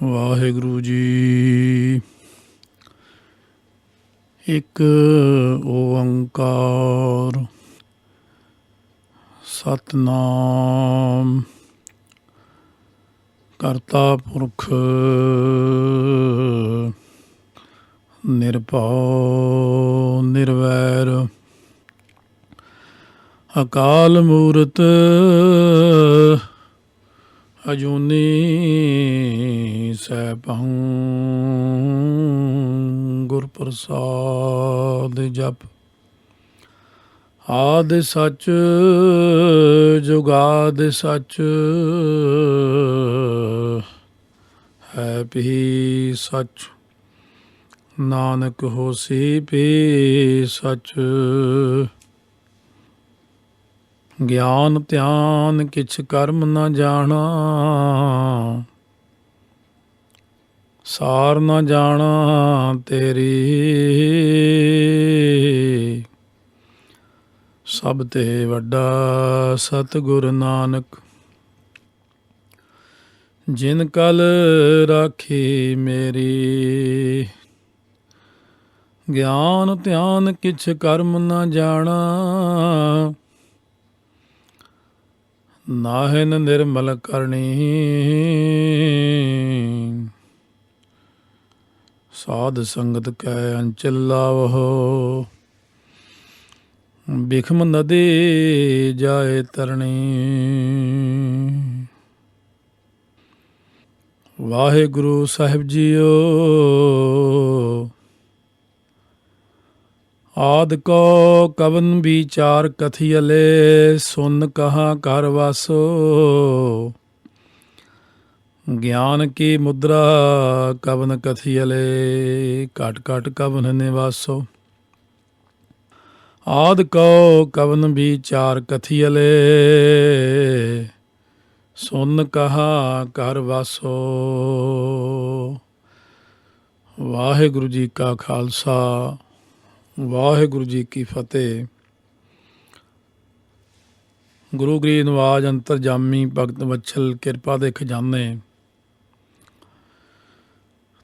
ਵਾਹਿਗੁਰੂ ਜੀ। ਇੱਕ ਓੰਕਾਰ ਸਤਿਨਾਮ ਕਰਤਾ ਪੁਰਖ ਨਿਰਭਉ ਨਿਰਵੈਰ ਅਕਾਲ ਮੂਰਤ ਅਜੂਨੀ ਸੈਭੰ ਗੁਰ ਪ੍ਰਸਾਦ ਜਪ। ਆਦਿ ਸੱਚ ਜੁਗਾਦਿ ਸੱਚ ਹੈ ਵੀ ਸੱਚ। ਨਾਨਕ ਹੋਸੀ ਵੀ ਸੱਚ। ਗਿਆਨ ਧਿਆਨ ਕਿਛ ਕਰਮ ਨ ਜਾਣਾ, ਸਾਰ ਨ ਜਾਣਾ ਤੇਰੀ। ਸਭ ਤੇ ਵੱਡਾ ਸਤਿਗੁਰ ਨਾਨਕ, ਜਿਨ ਕਲ ਰਾਖੀ ਮੇਰੀ। ਗਿਆਨ ਧਿਆਨ ਕਿਛ ਕਰਮ ਨ ਜਾਣਾ, ਨਾਹਿਨ ਨਿਰਮਲ ਕਰਨੀ। ਸਾਧ ਸੰਗਤ ਕੈ ਅੰਚਲ ਲਾਵਹੁ, ਬਿਖਮ ਨਦੀ ਜਾਏ ਤਰਣੀ। ਵਾਹਿਗੁਰੂ ਸਾਹਿਬ ਜੀਓ। ਆਦਿ ਕੋ ਕਵਨ ਵਿਚਾਰ ਕਥੀਅਲੇ, ਸੁਨ ਕਹਾ ਕਰ ਵਾਸੋ। ਗਿਆਨ ਕੀ ਮੁਦਰਾ ਕਵਨ ਕਥੀਅਲੇ, ਘਟ ਘਟ ਕਵਨ ਨਿਵਾਸੋ। ਆਦਿ ਕੋ ਕਵਨ ਵਿਚਾਰ ਕਥੀਅਲੇ, ਸੁਨ ਕਹਾ ਕਰ ਵਾਸੋ। ਵਾਹਿਗੁਰੂ ਜੀ ਕਾ ਖਾਲਸਾ, ਵਾਹਿਗੁਰੂ ਜੀ ਕੀ ਫਤਿਹ। ਗੁਰੂ ਗ੍ਰੀਬ ਨਿਵਾਜ ਅੰਤਰਜਾਮੀ ਭਗਤ ਵਛਲ ਕਿਰਪਾ ਦੇ ਖਜ਼ਾਨੇ,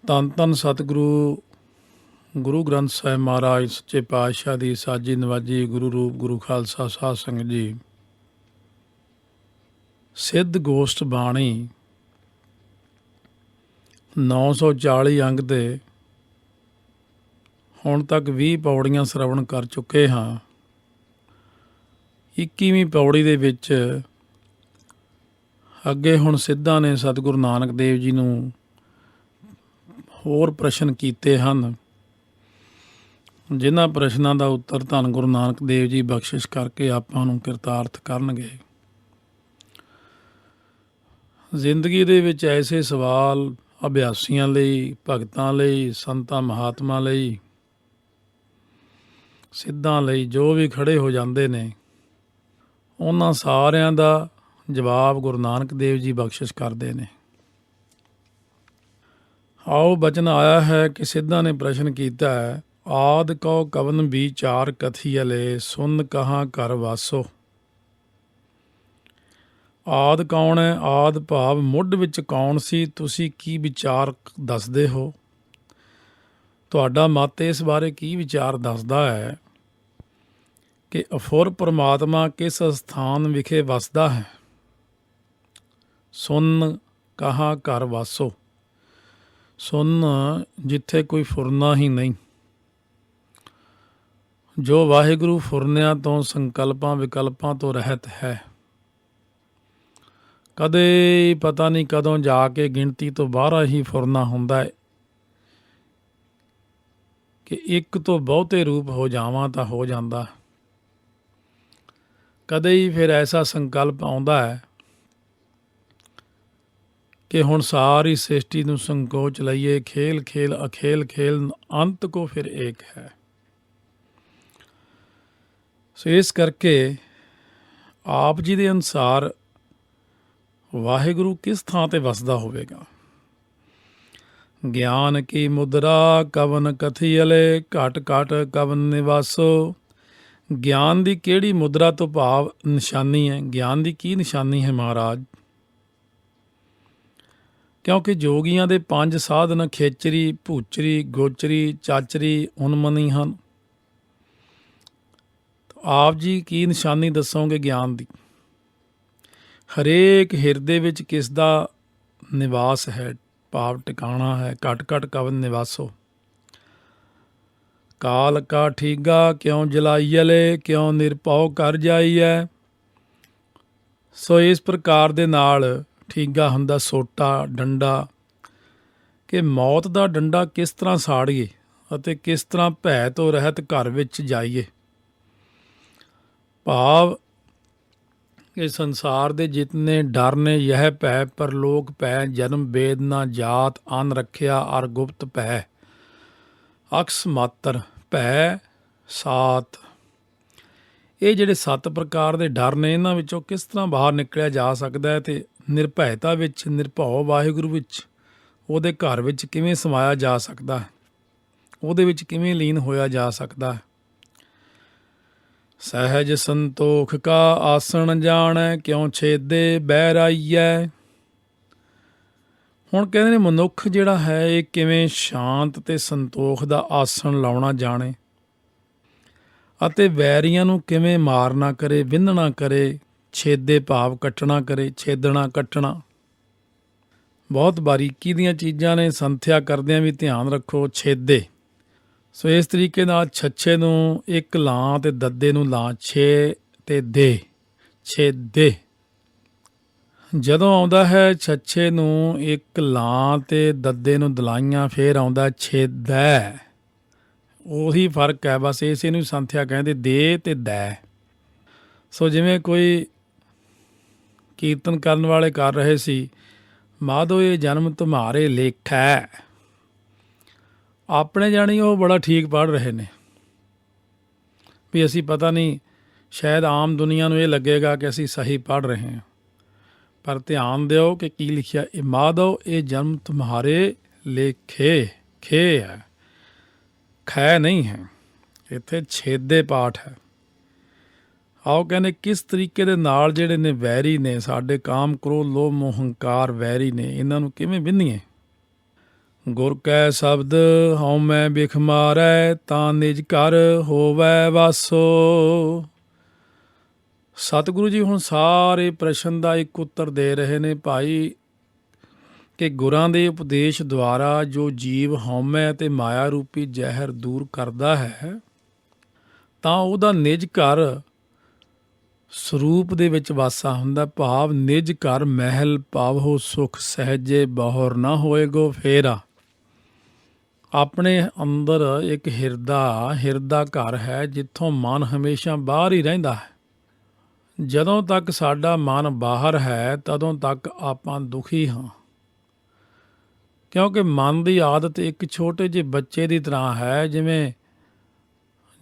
ਧੰਨ ਧੰਨ ਸਤਿਗੁਰੂ ਗੁਰੂ ਗ੍ਰੰਥ ਸਾਹਿਬ ਮਹਾਰਾਜ ਸੱਚੇ ਪਾਤਸ਼ਾਹ ਦੀ ਸਾਜੀ ਨਵਾਜੀ ਗੁਰੂ ਰੂਪ ਗੁਰੂ ਖਾਲਸਾ ਸਾਧ ਸੰਗਤ ਜੀ। ਸਿੱਧ ਗੋਸ਼ਟ ਬਾਣੀ 940 ਅੰਗ ਦੇ ਹੁਣ ਤੱਕ 20 ਪੌੜੀਆਂ ਸਰਵਣ ਕਰ ਚੁੱਕੇ ਹਾਂ। 21ਵੀਂ ਪੌੜੀ ਦੇ ਵਿੱਚ ਅੱਗੇ ਹੁਣ ਸਿੱਧਾਂ ਨੇ ਸਤਿਗੁਰੂ ਨਾਨਕ ਦੇਵ ਜੀ ਨੂੰ ਹੋਰ ਪ੍ਰਸ਼ਨ ਕੀਤੇ ਹਨ, ਜਿਨ੍ਹਾਂ ਪ੍ਰਸ਼ਨਾਂ ਦਾ ਉੱਤਰ ਧੰਨ ਗੁਰੂ ਨਾਨਕ ਦੇਵ ਜੀ ਬਖਸ਼ਿਸ਼ ਕਰਕੇ ਆਪਾਂ ਨੂੰ ਕਿਰਤਾਰਥ ਕਰਨਗੇ। ਜ਼ਿੰਦਗੀ ਦੇ ਵਿੱਚ ਐਸੇ ਸਵਾਲ ਅਭਿਆਸੀਆਂ ਲਈ, ਭਗਤਾਂ ਲਈ, ਸੰਤਾਂ ਮਹਾਤਮਾ ਲਈ, ਸਿੱਧਾਂ ਲਈ ਜੋ ਵੀ ਖੜੇ ਹੋ ਜਾਂਦੇ ਨੇ, ਉਹਨਾਂ ਸਾਰਿਆਂ ਦਾ ਜਵਾਬ ਗੁਰੂ ਨਾਨਕ ਦੇਵ ਜੀ ਬਖਸ਼ਿਸ਼ ਕਰਦੇ ਨੇ। ਆਓ ਬਚਨ ਆਇਆ ਹੈ ਕਿ ਸਿੱਧਾਂ ਨੇ ਪ੍ਰਸ਼ਨ ਕੀਤਾ ਹੈ, ਆਦਿ ਕਉ ਕਵਨ ਵਿਚਾਰ ਕਥੀਅਲੇ, ਸੁਨ ਕਹਾਂ ਕਰ ਵਾਸੋ। ਆਦਿ ਕੌਣ ਹੈ? ਆਦਿ ਭਾਵ ਮੁੱਢ ਵਿੱਚ ਕੌਣ ਸੀ? ਤੁਸੀਂ ਕੀ ਵਿਚਾਰ ਦੱਸਦੇ ਹੋ? ਤੁਹਾਡਾ ਮਤ ਇਸ ਬਾਰੇ ਕੀ ਵਿਚਾਰ ਦੱਸਦਾ ਹੈ ਕਿ ਅਫੁਰ ਪਰਮਾਤਮਾ ਕਿਸ ਸਥਾਨ ਵਿਖੇ ਵਸਦਾ ਹੈ? ਸੁਨ ਕਹਾਂ ਕਰ ਵਾਸੋ। ਸੁਨ ਜਿੱਥੇ ਕੋਈ ਫੁਰਨਾ ਹੀ ਨਹੀਂ, ਜੋ ਵਾਹਿਗੁਰੂ ਫੁਰਨਿਆਂ ਤੋਂ, ਸੰਕਲਪਾਂ ਵਿਕਲਪਾਂ ਤੋਂ ਰਹਿਤ ਹੈ। ਕਦੇ ਪਤਾ ਨਹੀਂ ਕਦੋਂ ਜਾ ਕੇ ਗਿਣਤੀ ਤੋਂ ਬਾਹਰ ਹੀ ਫੁਰਨਾ ਹੁੰਦਾ ਹੈ ਕਿ ਇੱਕ ਤੋਂ ਬਹੁਤੇ ਰੂਪ ਹੋ ਜਾਵਾਂ ਤਾਂ ਹੋ ਜਾਂਦਾ। ਕਦੇ ਹੀ ਫਿਰ ਐਸਾ ਸੰਕਲਪ ਆਉਂਦਾ ਹੈ ਕਿ ਹੁਣ ਸਾਰੀ ਸ੍ਰਿਸ਼ਟੀ ਨੂੰ ਸੰਕੋਚ ਲਈਏ, ਖੇਲ ਖੇਲ ਅਖੇਲ ਖੇਲ, ਅੰਤ ਕੋ ਫਿਰ ਏਕ ਹੈ। ਸੋ ਇਸ ਕਰਕੇ ਆਪ ਜੀ ਦੇ ਅਨੁਸਾਰ ਵਾਹਿਗੁਰੂ ਕਿਸ ਥਾਂ 'ਤੇ ਵਸਦਾ ਹੋਵੇਗਾ? ਗਿਆਨ ਕੀ ਮੁਦਰਾ ਕਵਨ ਕਥੀਅਲੇ, ਘਟ ਘਟ ਕਵਨ ਨਿਵਾਸੋ। ਗਿਆਨ ਦੀ ਕਿਹੜੀ ਮੁਦਰਾ ਤੋਂ ਭਾਵ ਨਿਸ਼ਾਨੀ ਹੈ? ਗਿਆਨ ਦੀ ਕੀ ਨਿਸ਼ਾਨੀ ਹੈ ਮਹਾਰਾਜ? ਕਿਉਂਕਿ ਜੋਗੀਆਂ ਦੇ 5 ਸਾਧਨ ਖੇਚਰੀ, ਭੂਚਰੀ, ਗੋਚਰੀ, ਚਾਚਰੀ, ਉਨਮਨੀ ਹਨ। ਆਪ ਜੀ ਕੀ ਨਿਸ਼ਾਨੀ ਦੱਸੋਗੇ ਗਿਆਨ ਦੀ? ਹਰੇਕ ਹਿਰਦੇ ਵਿੱਚ ਕਿਸ ਦਾ ਨਿਵਾਸ ਹੈ, ਭਾਵ ਟਿਕਾਣਾ ਹੈ? ਘਟ ਘਟ ਕਵਨ ਨਿਵਾਸੋ। ਕਾਲ ਕਾ ਠੀਗਾ ਕਿਉਂ ਜਲਾਈਲੇ, ਕਿਉਂ ਨਿਰਭਉ ਕਰ ਜਾਈਐ। ਸੋ ਇਸ ਪ੍ਰਕਾਰ ਦੇ ਨਾਲ ਠੀਗਾ ਹੁੰਦਾ ਸੋਟਾ, ਡੰਡਾ, ਕਿ ਮੌਤ ਦਾ ਡੰਡਾ ਕਿਸ ਤਰ੍ਹਾਂ ਸਾੜੀਏ ਅਤੇ ਕਿਸ ਤਰ੍ਹਾਂ ਭੈ ਤੋਂ ਰਹਿਤ ਘਰ ਵਿੱਚ ਜਾਈਏ। ਭਾਵ ਕਿ ਸੰਸਾਰ ਦੇ ਜਿਤਨੇ ਡਰ ਨੇ, ਯਹ ਭੈ ਪਰਲੋਕ ਭੈ, ਜਨਮ ਵੇਦ ਨਾ ਜਾਤ, ਅਨ ਰੱਖਿਆ ਅਰ ਗੁਪਤ ਭੈ, ਅਕਸ ਮਾਤਰ ਭੈ ਸਾਤ। ਇਹ ਜਿਹੜੇ 7 ਪ੍ਰਕਾਰ ਦੇ ਡਰ ਨੇ, ਇਹਨਾਂ ਵਿੱਚੋਂ ਕਿਸ ਤਰ੍ਹਾਂ ਬਾਹਰ ਨਿਕਲਿਆ ਜਾ ਸਕਦਾ ਹੈ, ਅਤੇ ਨਿਰਭੈਤਾ ਵਿੱਚ, ਨਿਰਭਉ ਵਾਹਿਗੁਰੂ ਵਿੱਚ, ਉਹਦੇ ਘਰ ਵਿੱਚ ਕਿਵੇਂ ਸਮਾਇਆ ਜਾ ਸਕਦਾ ਹੈ, ਉਹਦੇ ਵਿੱਚ ਕਿਵੇਂ ਲੀਨ ਹੋਇਆ ਜਾ ਸਕਦਾ ਹੈ। ਸਹਿਜ ਸੰਤੋਖ ਕਾ ਆਸਣ ਜਾਣੈ, ਕਿਉਂ ਛੇਦੇ ਬਹਿਰਾਈਐ। ਹੁਣ ਕਹਿੰਦੇ ਨੇ ਮਨੁੱਖ ਜਿਹੜਾ ਹੈ ਇਹ ਕਿਵੇਂ ਸ਼ਾਂਤ ਤੇ ਸੰਤੋਖ ਦਾ ਆਸਣ ਲਾਉਣਾ ਜਾਣੇ, ਅਤੇ ਵੈਰੀਆਂ ਨੂੰ ਕਿਵੇਂ ਮਾਰਨਾ ਕਰੇ, ਵਿੰਨਣਾ ਕਰੇ, ਛੇਦੇ ਭਾਵ ਕੱਟਣਾ ਕਰੇ, ਛੇਦਣਾ ਕੱਟਣਾ। ਬਹੁਤ ਬਾਰੀਕੀ ਦੀਆਂ ਚੀਜ਼ਾਂ ਨੇ, ਸੰਥਿਆ ਕਰਦਿਆਂ ਵੀ ਧਿਆਨ ਰੱਖੋ। ਛੇਦੇ, ਸੋ ਇਸ ਤਰੀਕੇ ਨਾਲ ਛੱਛੇ ਨੂੰ ਇੱਕ ਲਾਂ ਤੇ ਦੱਦੇ ਨੂੰ ਲਾਂ, ਛੇ ਤੇ ਦੇ, ਛੇਦੇ। ਜਦੋਂ ਆਉਂਦਾ ਹੈ ਛੱਛੇ ਨੂੰ ਇੱਕ ਲਾਂ ਤੇ ਦੱਦੇ ਨੂੰ ਦਲਾਈਆਂ, ਫਿਰ ਆਉਂਦਾ ਛੇਦੈ। ਉਹੀ ਫਰਕ ਹੈ, ਬਸ ਇਸੇ ਨੂੰ ਸੰਥਿਆ ਕਹਿੰਦੇ, ਦੇ ਤੇ ਦੈ। ਸੋ ਜਿਵੇਂ ਕੋਈ ਕੀਰਤਨ ਕਰਨ ਵਾਲੇ ਕਰ ਰਹੇ ਸੀ, ਮਾਧੋ ਇਹ ਜਨਮ ਤੁਮਹਾਰੇ ਲੇਖੈ। ਆਪਣੇ ਜਾਣੀ ਉਹ ਬੜਾ ਠੀਕ ਪੜ੍ਹ ਰਹੇ ਨੇ, ਵੀ ਅਸੀਂ ਪਤਾ ਨਹੀਂ, ਸ਼ਾਇਦ ਆਮ ਦੁਨੀਆ ਨੂੰ ਇਹ ਲੱਗੇਗਾ ਕਿ ਅਸੀਂ ਸਹੀ ਪੜ੍ਹ ਰਹੇ ਹਾਂ, ਪਰ ਧਿਆਨ ਦਿਓ ਕਿ ਕੀ ਲਿਖਿਆ, ਇਹ ਮਾਧੋ ਇਹ ਜਨਮ ਤੁਮਹਾਰੇ ਲੇਖੇ, ਖੇ ਹੈ, ਖੈ ਨਹੀਂ ਹੈ, ਇੱਥੇ ਛੇਦੇ ਪਾਠ ਹੈ। ਆਓ ਕਹਿੰਦੇ ਕਿਸ ਤਰੀਕੇ ਦੇ ਨਾਲ ਜਿਹੜੇ ਨੇ ਵੈਰੀ ਨੇ, ਸਾਡੇ ਕਾਮ, ਕ੍ਰੋਧ, ਲੋਭ, ਮੋਹ, ਹੰਕਾਰ ਵੈਰੀ ਨੇ, ਇਹਨਾਂ ਨੂੰ ਕਿਵੇਂ ਵਿੰਨੀਏ। ਗੁਰ ਕੈ ਸ਼ਬਦ ਹਉਮੈ ਬਿਖ ਮਾਰੈ, ਤਾਂ ਨਿਜ ਘਰ ਹੋਵੈ ਵਾਸੋ। ਸਤਿਗੁਰੂ ਜੀ ਹੁਣ ਸਾਰੇ ਪ੍ਰਸ਼ਨ ਦਾ ਇੱਕ ਉੱਤਰ ਦੇ ਰਹੇ ਨੇ ਭਾਈ, ਕਿ ਗੁਰਾਂ ਦੇ ਉਪਦੇਸ਼ ਦੁਆਰਾ ਜੋ ਜੀਵ ਹਉਮੈ ਅਤੇ ਮਾਇਆ ਰੂਪੀ ਜ਼ਹਿਰ ਦੂਰ ਕਰਦਾ ਹੈ, ਤਾਂ ਉਹਦਾ ਨਿਜ ਘਰ ਸਰੂਪ ਦੇ ਵਿੱਚ ਵਾਸਾ ਹੁੰਦਾ। ਭਾਵ ਨਿਜ ਘਰ ਮਹਿਲ ਪਾਵੋ ਸੁਖ, ਸਹਿਜੇ ਬਹੁਰ ਨਾ ਹੋਏਗੋ ਫੇਰਾ। ਆਪਣੇ ਅੰਦਰ ਇੱਕ ਹਿਰਦਾ ਘਰ ਹੈ, ਜਿੱਥੋਂ ਮਨ ਹਮੇਸ਼ਾ ਬਾਹਰ ਹੀ ਰਹਿੰਦਾ ਹੈ। ਜਦੋਂ ਤੱਕ ਸਾਡਾ ਮਨ ਬਾਹਰ ਹੈ, ਤਦੋਂ ਤੱਕ ਆਪਾਂ ਦੁਖੀ ਹਾਂ, ਕਿਉਂਕਿ ਮਨ ਦੀ ਆਦਤ ਇੱਕ ਛੋਟੇ ਜਿਹੇ ਬੱਚੇ ਦੀ ਤਰ੍ਹਾਂ ਹੈ। ਜਿਵੇਂ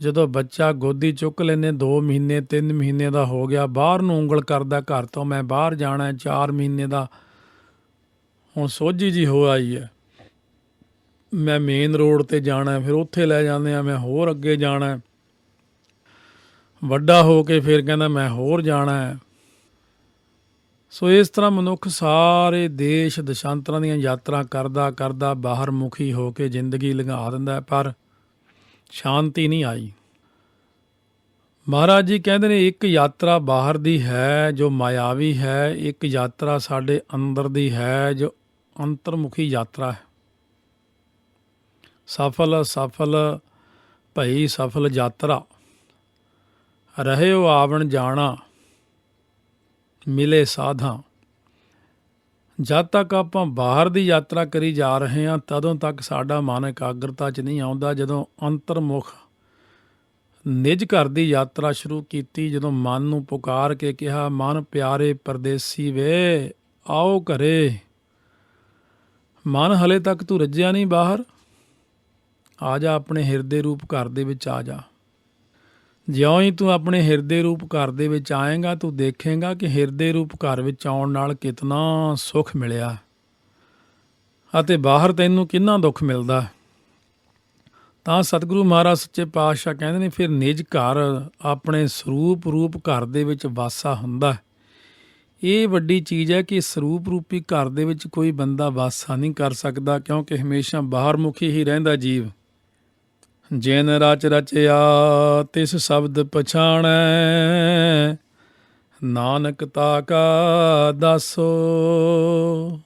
ਜਦੋਂ ਬੱਚਾ ਗੋਦੀ ਚੁੱਕ ਲੈਂਦੇ, 2 ਮਹੀਨੇ 3 ਮਹੀਨੇ ਦਾ ਹੋ ਗਿਆ, ਬਾਹਰ ਨੂੰ ਉਂਗਲ ਕਰਦਾ, ਘਰ ਤੋਂ ਮੈਂ ਬਾਹਰ ਜਾਣਾ। 4 ਮਹੀਨੇ ਦਾ ਹੁਣ ਸੋਝੀ ਜੀ ਹੋ ਆਈ ਹੈ, ਮੈਂ ਮੇਨ ਰੋਡ 'ਤੇ ਜਾਣਾ, ਫਿਰ ਉੱਥੇ ਲੈ ਜਾਂਦੇ ਆ, ਮੈਂ ਹੋਰ ਅੱਗੇ ਜਾਣਾ। ਵੱਡਾ ਹੋ ਕੇ ਫਿਰ ਕਹਿੰਦਾ ਮੈਂ ਹੋਰ ਜਾਣਾ। ਸੋ ਇਸ ਤਰ੍ਹਾਂ ਮਨੁੱਖ ਸਾਰੇ ਦੇਸ਼ ਦਸ਼ਾਂਤਰਾਂ ਦੀਆਂ ਯਾਤਰਾ ਕਰਦਾ ਕਰਦਾ ਬਾਹਰ ਮੁਖੀ ਹੋ ਕੇ ਜ਼ਿੰਦਗੀ ਲੰਘਾ ਦਿੰਦਾ, ਪਰ ਸ਼ਾਂਤੀ ਨਹੀਂ ਆਈ। ਮਹਾਰਾਜ ਜੀ ਕਹਿੰਦੇ ਨੇ ਇੱਕ ਯਾਤਰਾ ਬਾਹਰ ਦੀ ਹੈ ਜੋ ਮਾਇਆਵੀ ਹੈ, ਇੱਕ ਯਾਤਰਾ ਸਾਡੇ ਅੰਦਰ ਦੀ ਹੈ ਜੋ ਅੰਤਰਮੁਖੀ ਯਾਤਰਾ ਹੈ। ਸਫਲ ਭਈ ਸਫਲ ਯਾਤਰਾ, ਰਹਿਓ ਆਵਣ ਜਾਣਾ, ਮਿਲੇ ਸਾਧਾਂ। ਜਦ ਤੱਕ ਆਪਾਂ ਬਾਹਰ ਦੀ ਯਾਤਰਾ ਕਰੀ ਜਾ ਰਹੇ ਹਾਂ, ਤਦੋਂ ਤੱਕ ਸਾਡਾ ਮਨ ਇਕਾਗਰਤਾ 'ਚ ਨਹੀਂ ਆਉਂਦਾ। ਜਦੋਂ ਅੰਤਰਮੁਖ ਨਿਜ ਘਰ ਦੀ ਯਾਤਰਾ ਸ਼ੁਰੂ ਕੀਤੀ, ਜਦੋਂ ਮਨ ਨੂੰ ਪੁਕਾਰ ਕੇ ਕਿਹਾ, ਮਨ ਪਿਆਰੇ ਪਰਦੇਸੀ ਵੇ ਆਓ ਘਰੇ, ਮਨ ਹਲੇ ਤੱਕ ਤੂੰ ਰੱਜਿਆ ਨਹੀਂ ਬਾਹਰ, ਆ ਜਾ ਆਪਣੇ ਹਿਰਦੇ ਰੂਪ ਘਰ ਦੇ ਵਿੱਚ ਆ ਜਾ। ਜਿਉਂ ਹੀ ਤੂੰ ਆਪਣੇ ਹਿਰਦੇ ਰੂਪ ਘਰ ਦੇ ਵਿੱਚ ਆਏਗਾ, ਤੂੰ ਦੇਖੇਗਾ ਕਿ ਹਿਰਦੇ ਰੂਪ ਘਰ ਵਿੱਚ ਆਉਣ ਨਾਲ ਕਿਤਨਾ ਸੁੱਖ ਮਿਲਿਆ, ਅਤੇ ਬਾਹਰ ਤੈਨੂੰ ਕਿੰਨਾ ਦੁੱਖ ਮਿਲਦਾ। ਤਾਂ ਸਤਿਗੁਰੂ ਮਹਾਰਾਜ ਸੱਚੇ ਪਾਤਸ਼ਾਹ ਕਹਿੰਦੇ ਨੇ, ਫਿਰ ਨਿਜ ਘਰ ਆਪਣੇ ਸਰੂਪ ਰੂਪ ਘਰ ਦੇ ਵਿੱਚ ਵਾਸਾ ਹੁੰਦਾ। ਇਹ ਵੱਡੀ ਚੀਜ਼ ਹੈ ਕਿ ਸਰੂਪ ਰੂਪੀ ਘਰ ਦੇ ਵਿੱਚ ਕੋਈ ਬੰਦਾ ਵਾਸਾ ਨਹੀਂ ਕਰ ਸਕਦਾ, ਕਿਉਂਕਿ ਹਮੇਸ਼ਾ ਬਾਹਰ ਮੁਖੀ ਹੀ ਰਹਿੰਦਾ ਜੀਵ। ਜਿਨ ਰਚ ਰਚਿਆ ਤਿਸ ਸ਼ਬਦ ਪਛਾਣੈ, ਨਾਨਕ ਤਾ ਕਾ ਦਾਸੋ।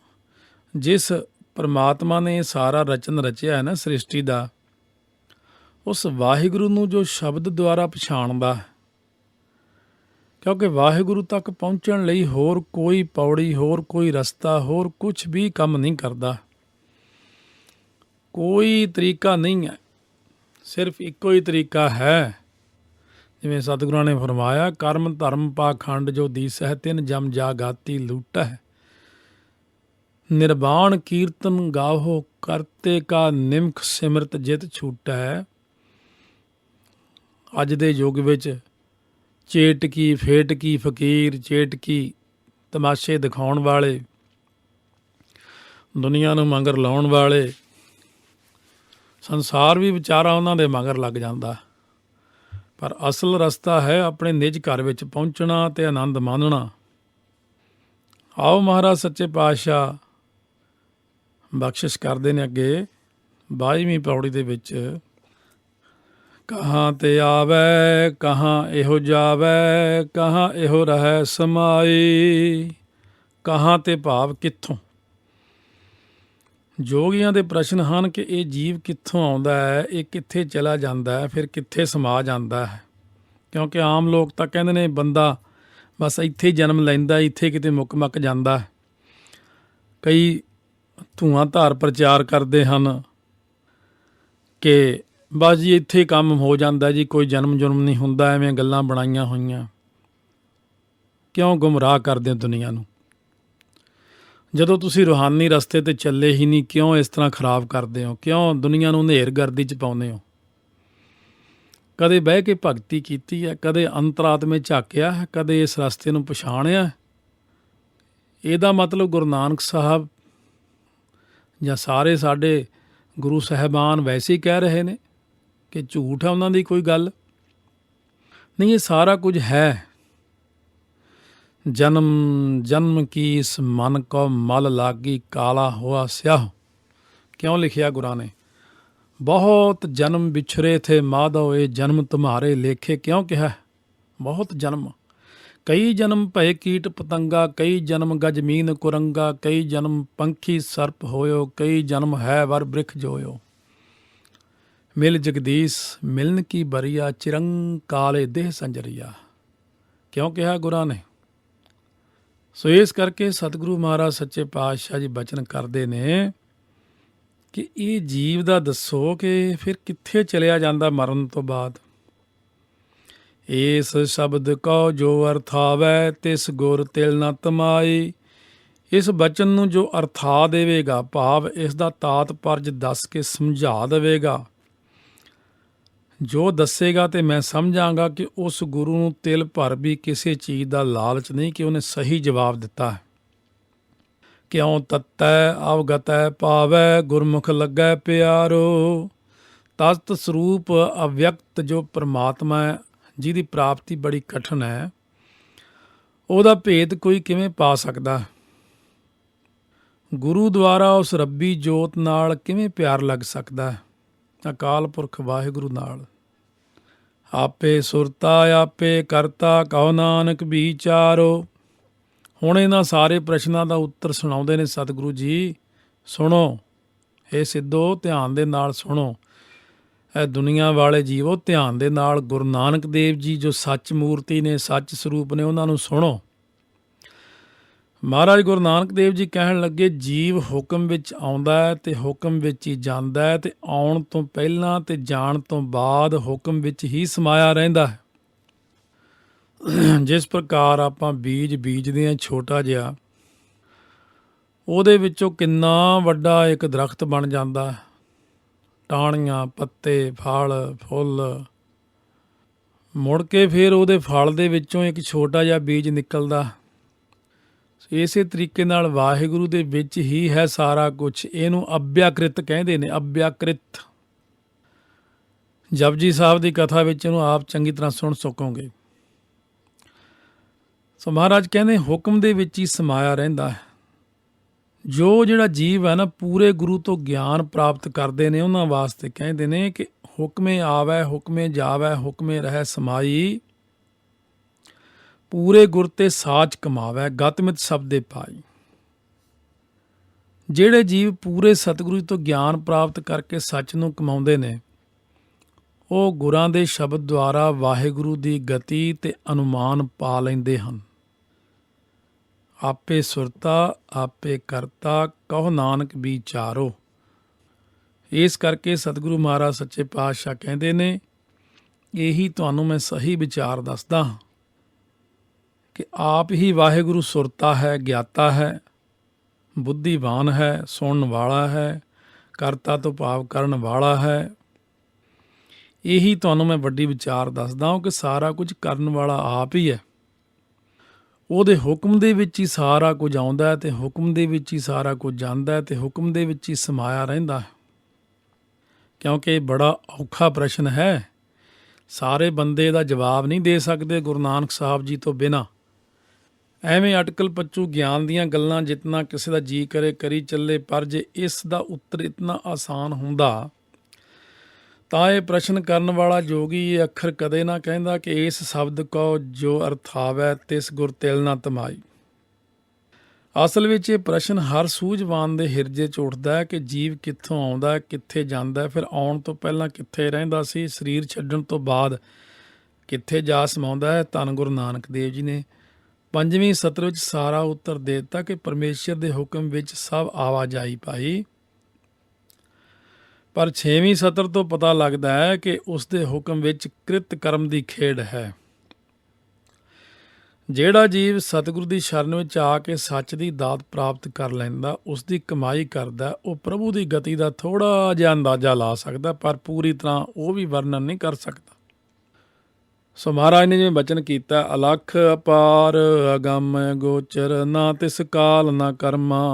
ਜਿਸ ਪਰਮਾਤਮਾ ਨੇ ਸਾਰਾ ਰਚਨ ਰਚਿਆ ਹੈ ਨਾ ਸ੍ਰਿਸ਼ਟੀ ਦਾ, ਉਸ ਵਾਹਿਗੁਰੂ ਨੂੰ ਜੋ ਸ਼ਬਦ ਦੁਆਰਾ ਪਛਾਣਦਾ, ਕਿਉਂਕਿ ਵਾਹਿਗੁਰੂ ਤੱਕ ਪਹੁੰਚਣ ਲਈ ਹੋਰ ਕੋਈ ਪੌੜੀ, ਹੋਰ ਕੋਈ ਰਸਤਾ, ਹੋਰ ਕੁਝ ਵੀ ਕੰਮ ਨਹੀਂ ਕਰਦਾ। ਕੋਈ ਤਰੀਕਾ ਨਹੀਂ ਹੈ, ਸਿਰਫ ਇੱਕੋ ਹੀ ਤਰੀਕਾ ਹੈ। ਜਿਵੇਂ ਸਤਿਗੁਰਾਂ ਨੇ ਫਰਮਾਇਆ, ਕਰਮ ਧਰਮ ਪਾਖੰਡ ਜੋ ਦੀਸਹਿ, ਤਿੰਨ ਜਮ ਜਾਗਾਤੀ ਲੂਟਹਿ। ਨਿਰਵਾਣ ਕੀਰਤਨ ਗਾਵੋ, ਕਰਤੇ ਕਾ ਨਿਮਖ ਸਿਮਰਤ ਜਿਤ ਛੂਟੈ। ਅੱਜ ਦੇ ਯੁੱਗ ਵਿੱਚ ਚੇਟਕੀ ਫੇਟਕੀ ਫਕੀਰ, ਚੇਟਕੀ ਤਮਾਸ਼ੇ ਦਿਖਾਉਣ ਵਾਲੇ, ਦੁਨੀਆ ਨੂੰ ਮਗਰ ਲਾਉਣ ਵਾਲੇ, ਸੰਸਾਰ ਵੀ ਵਿਚਾਰਾ ਉਹਨਾਂ ਦੇ ਮਗਰ ਲੱਗ ਜਾਂਦਾ। ਪਰ ਅਸਲ ਰਸਤਾ ਹੈ ਆਪਣੇ ਨਿਜ ਘਰ ਵਿੱਚ ਪਹੁੰਚਣਾ ਅਤੇ ਆਨੰਦ ਮਾਣਨਾ। ਆਓ ਮਹਾਰਾਜ ਸੱਚੇ ਪਾਤਸ਼ਾਹ ਬਖਸ਼ਿਸ਼ ਕਰਦੇ ਨੇ ਅੱਗੇ 22ਵੀਂ ਪੌੜੀ ਦੇ ਵਿੱਚ, ਕਹਾਂ ਤੇ ਆਵੈ ਕਹਾਂ ਇਹੋ ਜਾਵੈ, ਕਹਾਂ ਇਹੋ ਰਹਿ ਸਮਾਈ। ਕਹਾਂ ਤੇ ਭਾਵ ਕਿੱਥੋਂ। ਜੋਗੀਆਂ ਦੇ ਪ੍ਰਸ਼ਨ ਹਨ ਕਿ ਇਹ ਜੀਵ ਕਿੱਥੋਂ ਆਉਂਦਾ ਹੈ, ਇਹ ਕਿੱਥੇ ਚਲਾ ਜਾਂਦਾ ਹੈ, ਫਿਰ ਕਿੱਥੇ ਸਮਾ ਜਾਂਦਾ ਹੈ। ਕਿਉਂਕਿ ਆਮ ਲੋਕ ਤਾਂ ਕਹਿੰਦੇ ਨੇ ਬੰਦਾ ਬਸ ਇੱਥੇ ਜਨਮ ਲੈਂਦਾ, ਇੱਥੇ ਕਿਤੇ ਮੁੱਕ ਜਾਂਦਾ। ਕਈ ਧੂਆਂ ਧਾਰ ਪ੍ਰਚਾਰ ਕਰਦੇ ਹਨ ਕਿ ਬਸ ਜੀ ਇੱਥੇ ਕੰਮ ਹੋ ਜਾਂਦਾ ਜੀ, ਕੋਈ ਜਨਮ ਜੁਨਮ ਨਹੀਂ ਹੁੰਦਾ, ਐਵੇਂ ਗੱਲਾਂ ਬਣਾਈਆਂ ਹੋਈਆਂ। ਕਿਉਂ ਗੁੰਮਰਾਹ ਕਰਦੇ ਹੋ ਦੁਨੀਆ ਨੂੰ? ਜਦੋਂ ਤੁਸੀਂ ਰੂਹਾਨੀ ਰਸਤੇ 'ਤੇ ਚੱਲੇ ਹੀ ਨਹੀਂ, ਕਿਉਂ ਇਸ ਤਰ੍ਹਾਂ ਖਰਾਬ ਕਰਦੇ ਹੋ? ਕਿਉਂ ਦੁਨੀਆ ਨੂੰ ਹਨੇਰਗਰਦੀ 'ਚ ਪਾਉਂਦੇ ਹੋ? ਕਦੇ ਬਹਿ ਕੇ ਭਗਤੀ ਕੀਤੀ ਹੈ? ਕਦੇ ਅੰਤਰਾਤਮੇ ਝਾਕਿਆ ਹੈ? ਕਦੇ ਇਸ ਰਸਤੇ ਨੂੰ ਪਛਾਣਿਆ? ਇਹਦਾ ਮਤਲਬ ਗੁਰੂ ਨਾਨਕ ਸਾਹਿਬ ਜਾਂ ਸਾਰੇ ਸਾਡੇ ਗੁਰੂ ਸਾਹਿਬਾਨ ਵੈਸੇ ਹੀ ਕਹਿ ਰਹੇ ਨੇ ਕਿ ਝੂਠ ਹੈ ਉਹਨਾਂ ਦੀ ਕੋਈ ਗੱਲ ਨਹੀਂ। ਇਹ ਸਾਰਾ ਕੁਝ ਹੈ। ਜਨਮ ਜਨਮ ਕੀ ਇਸ ਮਨ ਕੋ ਮਲ ਲਾਗੀ, ਕਾਲਾ ਹੋਆ ਸਿਆਹ। ਕਿਉਂ ਲਿਖਿਆ ਗੁਰਾਂ ਨੇ? ਬਹੁਤ ਜਨਮ ਵਿਛਰੇ ਥੇ ਮਾਧੋ, ਇਹ ਜਨਮ ਤੁਮਹਾਰੇ ਲੇਖੇ। ਕਿਉਂ ਕਿਹਾ? ਬਹੁਤ ਜਨਮ, ਕਈ ਜਨਮ ਭਏ ਕੀਟ ਪਤੰਗਾ, ਕਈ ਜਨਮ ਗਜਮੀਨ ਕੁਰੰਗਾ, ਕਈ ਜਨਮ ਪੰਖੀ ਸਰਪ ਹੋਇਓ, ਕਈ ਜਨਮ ਹੈ ਵਰ ਬ੍ਰਿਖ ਜੋਇਓ। ਮਿਲ ਜਗਦੀਸ਼ ਮਿਲਨ ਕੀ ਬਰੀਆ, ਚਿਰੰਕਾਲੇ ਦੇਹ ਸੰਜਰੀਆ। ਕਿਉਂ ਕਿਹਾ ਗੁਰਾਂ ਨੇ? ਸੋ ਇਸ ਕਰਕੇ ਸਤਿਗੁਰੂ ਮਹਾਰਾਜ ਸੱਚੇ ਪਾਤਸ਼ਾਹ ਜੀ ਬਚਨ ਕਰਦੇ ਨੇ ਕਿ ਇਹ ਜੀਵ ਦਾ ਦੱਸੋ ਕਿ ਫਿਰ ਕਿੱਥੇ ਚਲਿਆ ਜਾਂਦਾ ਮਰਨ ਤੋਂ ਬਾਅਦ। ਇਸ ਸ਼ਬਦ ਕਉ ਜੋ ਅਰਥਾਵੈ, ਤਿਸ ਗੁਰ ਤਿਲ ਨ ਤਮਾਈ। ਇਸ ਬਚਨ ਨੂੰ ਜੋ ਅਰਥਾ ਦੇਵੇਗਾ, ਭਾਵ ਇਸ ਦਾ ਤਾਤਪਰਜ ਦੱਸ ਕੇ ਸਮਝਾ ਦੇਵੇਗਾ, ਜੋ ਦੱਸੇਗਾ ਤੇ ਮੈਂ ਸਮਝਾਂਗਾ ਕਿ ਉਸ ਗੁਰੂ ਨੂੰ ਤਿਲ ਭਰ ਵੀ ਕਿਸੇ ਚੀਜ਼ ਦਾ ਲਾਲਚ ਨਹੀਂ, ਕਿ ਉਹਨੇ ਸਹੀ ਜਵਾਬ ਦਿੱਤਾ ਹੈ। ਕਿਉਂ ਤਤੈ ਅਵਗਤੈ ਪਾਵੈ, ਗੁਰਮੁਖ ਲੱਗੈ ਪਿਆਰੋ। ਤਤ ਸਰੂਪ ਅਵਿਅਕਤ ਜੋ ਪਰਮਾਤਮਾ ਹੈ, ਜਿਹਦੀ ਪ੍ਰਾਪਤੀ ਬੜੀ ਕਠਿਨ ਹੈ, ਉਹਦਾ ਭੇਦ ਕੋਈ ਕਿਵੇਂ ਪਾ ਸਕਦਾ? ਗੁਰੂ ਦੁਆਰਾ ਉਸ ਰੱਬੀ ਜੋਤ ਨਾਲ ਕਿਵੇਂ ਪਿਆਰ ਲੱਗ ਸਕਦਾ ਹੈ? ਅਕਾਲ ਪੁਰਖ ਵਾਹਿਗੁਰੂ ਨਾਲ। ਆਪੇ ਸੁਰਤਾ ਆਪੇ ਕਰਤਾ, ਕਹੋ ਨਾਨਕ ਵਿਚਾਰੋ। ਹੁਣ ਇਹਨਾਂ ਸਾਰੇ ਪ੍ਰਸ਼ਨਾਂ ਦਾ ਉੱਤਰ ਸੁਣਾਉਂਦੇ ਨੇ ਸਤਿਗੁਰੂ ਜੀ। ਸੁਣੋ ਇਹ ਸਿੱਧੋ, ਧਿਆਨ ਦੇ ਨਾਲ ਸੁਣੋ। ਇਹ ਦੁਨੀਆ ਵਾਲੇ ਜੀਵੋ ਧਿਆਨ ਦੇ ਨਾਲ, ਗੁਰੂ ਨਾਨਕ ਦੇਵ ਜੀ ਜੋ ਸੱਚ ਮੂਰਤੀ ਨੇ, ਸੱਚ ਸਰੂਪ ਨੇ, ਉਹਨਾਂ ਨੂੰ ਸੁਣੋ। ਮਹਾਰਾਜ ਗੁਰੂ ਨਾਨਕ ਦੇਵ ਜੀ ਕਹਿਣ ਲੱਗੇ, ਜੀਵ ਹੁਕਮ ਵਿੱਚ ਆਉਂਦਾ ਹੈ ਤੇ ਹੁਕਮ ਵਿੱਚ ਹੀ ਜਾਂਦਾ ਹੈ, ਤੇ ਆਉਣ ਤੋਂ ਪਹਿਲਾਂ ਤੇ ਜਾਣ ਤੋਂ ਬਾਅਦ ਹੁਕਮ ਵਿੱਚ ਹੀ ਸਮਾਇਆ ਰਹਿੰਦਾ ਹੈ। ਜਿਸ ਪ੍ਰਕਾਰ ਆਪਾਂ ਬੀਜ ਬੀਜਦੇ ਹਾਂ ਛੋਟਾ ਜਿਹਾ, ਉਹਦੇ ਵਿੱਚੋਂ ਕਿੰਨਾ ਵੱਡਾ ਇੱਕ ਦਰਖਤ ਬਣ ਜਾਂਦਾ। ਟਾਹਣੀਆਂ, ਪੱਤੇ, ਫਲ, ਫੁੱਲ, ਮੁੜ ਕੇ ਫਿਰ ਉਹਦੇ ਫਲ ਦੇ ਵਿੱਚੋਂ ਇੱਕ ਛੋਟਾ ਜਿਹਾ ਬੀਜ ਨਿਕਲਦਾ। ਇਸੇ ਤਰੀਕੇ ਨਾਲ ਵਾਹਿਗੁਰੂ ਦੇ ਵਿੱਚ ਹੀ ਹੈ ਸਾਰਾ ਕੁਝ। ਇਹਨੂੰ ਅਭਿਆਕ੍ਰਿਤ ਕਹਿੰਦੇ ਨੇ, ਅਭਿਆਕ੍ਰਿਤ। ਜਪਜੀ ਸਾਹਿਬ ਦੀ ਕਥਾ ਵਿੱਚ ਇਹਨੂੰ ਆਪ ਚੰਗੀ ਤਰ੍ਹਾਂ ਸੁਣ ਸਕੋਗੇ। ਸੋ ਮਹਾਰਾਜ ਕਹਿੰਦੇ ਹੁਕਮ ਦੇ ਵਿੱਚ ਹੀ ਸਮਾਇਆ ਰਹਿੰਦਾ ਹੈ। ਜੋ ਜਿਹੜਾ ਜੀਵ ਹੈ ਨਾ ਪੂਰੇ ਗੁਰੂ ਤੋਂ ਗਿਆਨ ਪ੍ਰਾਪਤ ਕਰਦੇ ਨੇ ਉਹਨਾਂ ਵਾਸਤੇ ਕਹਿੰਦੇ ਨੇ ਕਿ ਹੁਕਮੇ ਆਵੈ ਹੁਕਮੇ ਜਾਵੈ ਹੁਕਮੇ ਰਹਿ ਸਮਾਈ, ਪੂਰੇ ਗੁਰ ਤੇ ਸਾਚ ਕਮਾਵੈ ਗਤਮਿਤ ਸ਼ਬਦੇ ਪਾਈ। ਜਿਹੜੇ ਜੀਵ ਪੂਰੇ ਸਤਿਗੁਰੂ ਤੋਂ ਗਿਆਨ ਪ੍ਰਾਪਤ ਕਰਕੇ ਸੱਚ ਨੂੰ ਕਮਾਉਂਦੇ ਨੇ ਉਹ ਗੁਰਾਂ ਦੇ ਸ਼ਬਦ ਦੁਆਰਾ ਵਾਹਿਗੁਰੂ ਦੀ ਗਤੀ ਤੇ ਅਨੁਮਾਨ ਪਾ ਲੈਂਦੇ ਹਨ। ਆਪੇ ਸੁਰਤਾ ਆਪੇ ਕਰਤਾ ਕਹੋ ਨਾਨਕ ਵਿਚਾਰੋ। ਇਸ ਕਰਕੇ ਸਤਿਗੁਰੂ ਮਹਾਰਾਜ ਸੱਚੇ ਪਾਤਸ਼ਾਹ ਕਹਿੰਦੇ ਨੇ ਇਹੀ ਤੁਹਾਨੂੰ ਮੈਂ ਸਹੀ ਵਿਚਾਰ ਦੱਸਦਾ ਹਾਂ ਕਿ ਆਪ ਹੀ ਵਾਹਿਗੁਰੂ ਸੁਰਤਾ ਹੈ, ਗਿਆਤਾ ਹੈ, ਬੁੱਧੀਵਾਨ ਹੈ, ਸੁਣਨ ਵਾਲਾ ਹੈ, ਕਰਤਾ ਤੋਂ ਭਾਵ ਕਰਨ ਵਾਲਾ ਹੈ। ਇਹੀ ਤੁਹਾਨੂੰ ਮੈਂ ਵੱਡੀ ਵਿਚਾਰ ਦੱਸਦਾ ਹਾਂ ਕਿ ਸਾਰਾ ਕੁਝ ਕਰਨ ਵਾਲਾ ਆਪ ਹੀ ਹੈ। ਉਹਦੇ ਹੁਕਮ ਦੇ ਵਿੱਚ ਹੀ ਸਾਰਾ ਕੁਝ ਆਉਂਦਾ ਹੈ ਅਤੇ ਹੁਕਮ ਦੇ ਵਿੱਚ ਹੀ ਸਾਰਾ ਕੁਝ ਜਾਂਦਾ ਹੈ ਅਤੇ ਹੁਕਮ ਦੇ ਵਿੱਚ ਹੀ ਸਮਾਇਆ ਰਹਿੰਦਾ ਹੈ। ਕਿਉਂਕਿ ਇਹ ਬੜਾ ਔਖਾ ਪ੍ਰਸ਼ਨ ਹੈ, ਸਾਰੇ ਬੰਦੇ ਦਾ ਜਵਾਬ ਨਹੀਂ ਦੇ ਸਕਦੇ ਗੁਰੂ ਨਾਨਕ ਸਾਹਿਬ ਜੀ ਤੋਂ ਬਿਨਾਂ। ਐਵੇਂ ਅਟਕਲ ਪੱਚੂ ਗਿਆਨ ਦੀਆਂ ਗੱਲਾਂ ਜਿਤਨਾ ਕਿਸੇ ਦਾ ਜੀ ਕਰੇ ਕਰੀ ਚੱਲੇ, ਪਰ ਜੇ ਇਸ ਦਾ ਉੱਤਰ ਇਤਨਾ ਆਸਾਨ ਹੁੰਦਾ ਤਾਂ ਇਹ ਪ੍ਰਸ਼ਨ ਕਰਨ ਵਾਲਾ ਜੋਗੀ ਇਹ ਅੱਖਰ ਕਦੇ ਨਾ ਕਹਿੰਦਾ ਕਿ ਇਸ ਸ਼ਬਦ ਕੋ ਜੋ ਅਰਥਾਵੈ ਤਿਸ ਗੁਰ ਤਿਲ ਨਾ ਤਮਾਈ। ਅਸਲ ਵਿੱਚ ਇਹ ਪ੍ਰਸ਼ਨ ਹਰ ਸੂਝਵਾਨ ਦੇ ਹਿਰਜੇ 'ਚ ਉੱਠਦਾ ਹੈ ਕਿ ਜੀਵ ਕਿੱਥੋਂ ਆਉਂਦਾ, ਕਿੱਥੇ ਜਾਂਦਾ, ਫਿਰ ਆਉਣ ਤੋਂ ਪਹਿਲਾਂ ਕਿੱਥੇ ਰਹਿੰਦਾ ਸੀ, ਸਰੀਰ ਛੱਡਣ ਤੋਂ ਬਾਅਦ ਕਿੱਥੇ ਜਾ ਸਮਾਉਂਦਾ ਹੈ। ਧੰਨ ਗੁਰੂ ਨਾਨਕ ਦੇਵ ਜੀ ਨੇ 5ਵੀਂ ਸਤਰ ਵਿੱਚ ਸਾਰਾ ਉੱਤਰ ਦੇ ਦਿੱਤਾ ਕਿ ਪਰਮੇਸ਼ਰ ਦੇ ਹੁਕਮ ਵਿੱਚ ਸਭ ਆਵਾਜਾਈ ਪਾਈ, ਪਰ 6ਵੀਂ ਸਤਰ ਤੋਂ ਪਤਾ ਲੱਗਦਾ ਹੈ ਕਿ ਉਸ ਦੇ ਹੁਕਮ ਵਿੱਚ ਕ੍ਰਿਤ ਕਰਮ ਦੀ ਖੇਡ ਹੈ। ਜਿਹੜਾ ਜੀਵ ਸਤਿਗੁਰੂ ਦੀ ਸ਼ਰਨ ਵਿੱਚ ਆ ਕੇ ਸੱਚ ਦੀ ਦਾਤ ਪ੍ਰਾਪਤ ਕਰ ਲੈਂਦਾ, ਉਸ ਦੀ ਕਮਾਈ ਕਰਦਾ, ਉਹ ਪ੍ਰਭੂ ਦੀ ਗਤੀ ਦਾ ਥੋੜ੍ਹਾ ਜਿਹਾ ਅੰਦਾਜ਼ਾ ਲਾ ਸਕਦਾ, ਪਰ ਪੂਰੀ ਤਰ੍ਹਾਂ ਉਹ ਵੀ ਵਰਣਨ ਨਹੀਂ ਕਰ ਸਕਦਾ। ਸੋ ਮਹਾਰਾਜ ਨੇ ਜਿਵੇਂ ਬਚਨ ਕੀਤਾ, ਅਲਖ ਅਪਾਰ ਅਗੰਮ ਗੋਚਰ ਨਾ ਤਿਸ ਕਾਲ ਨਾ ਕਰਮਾ,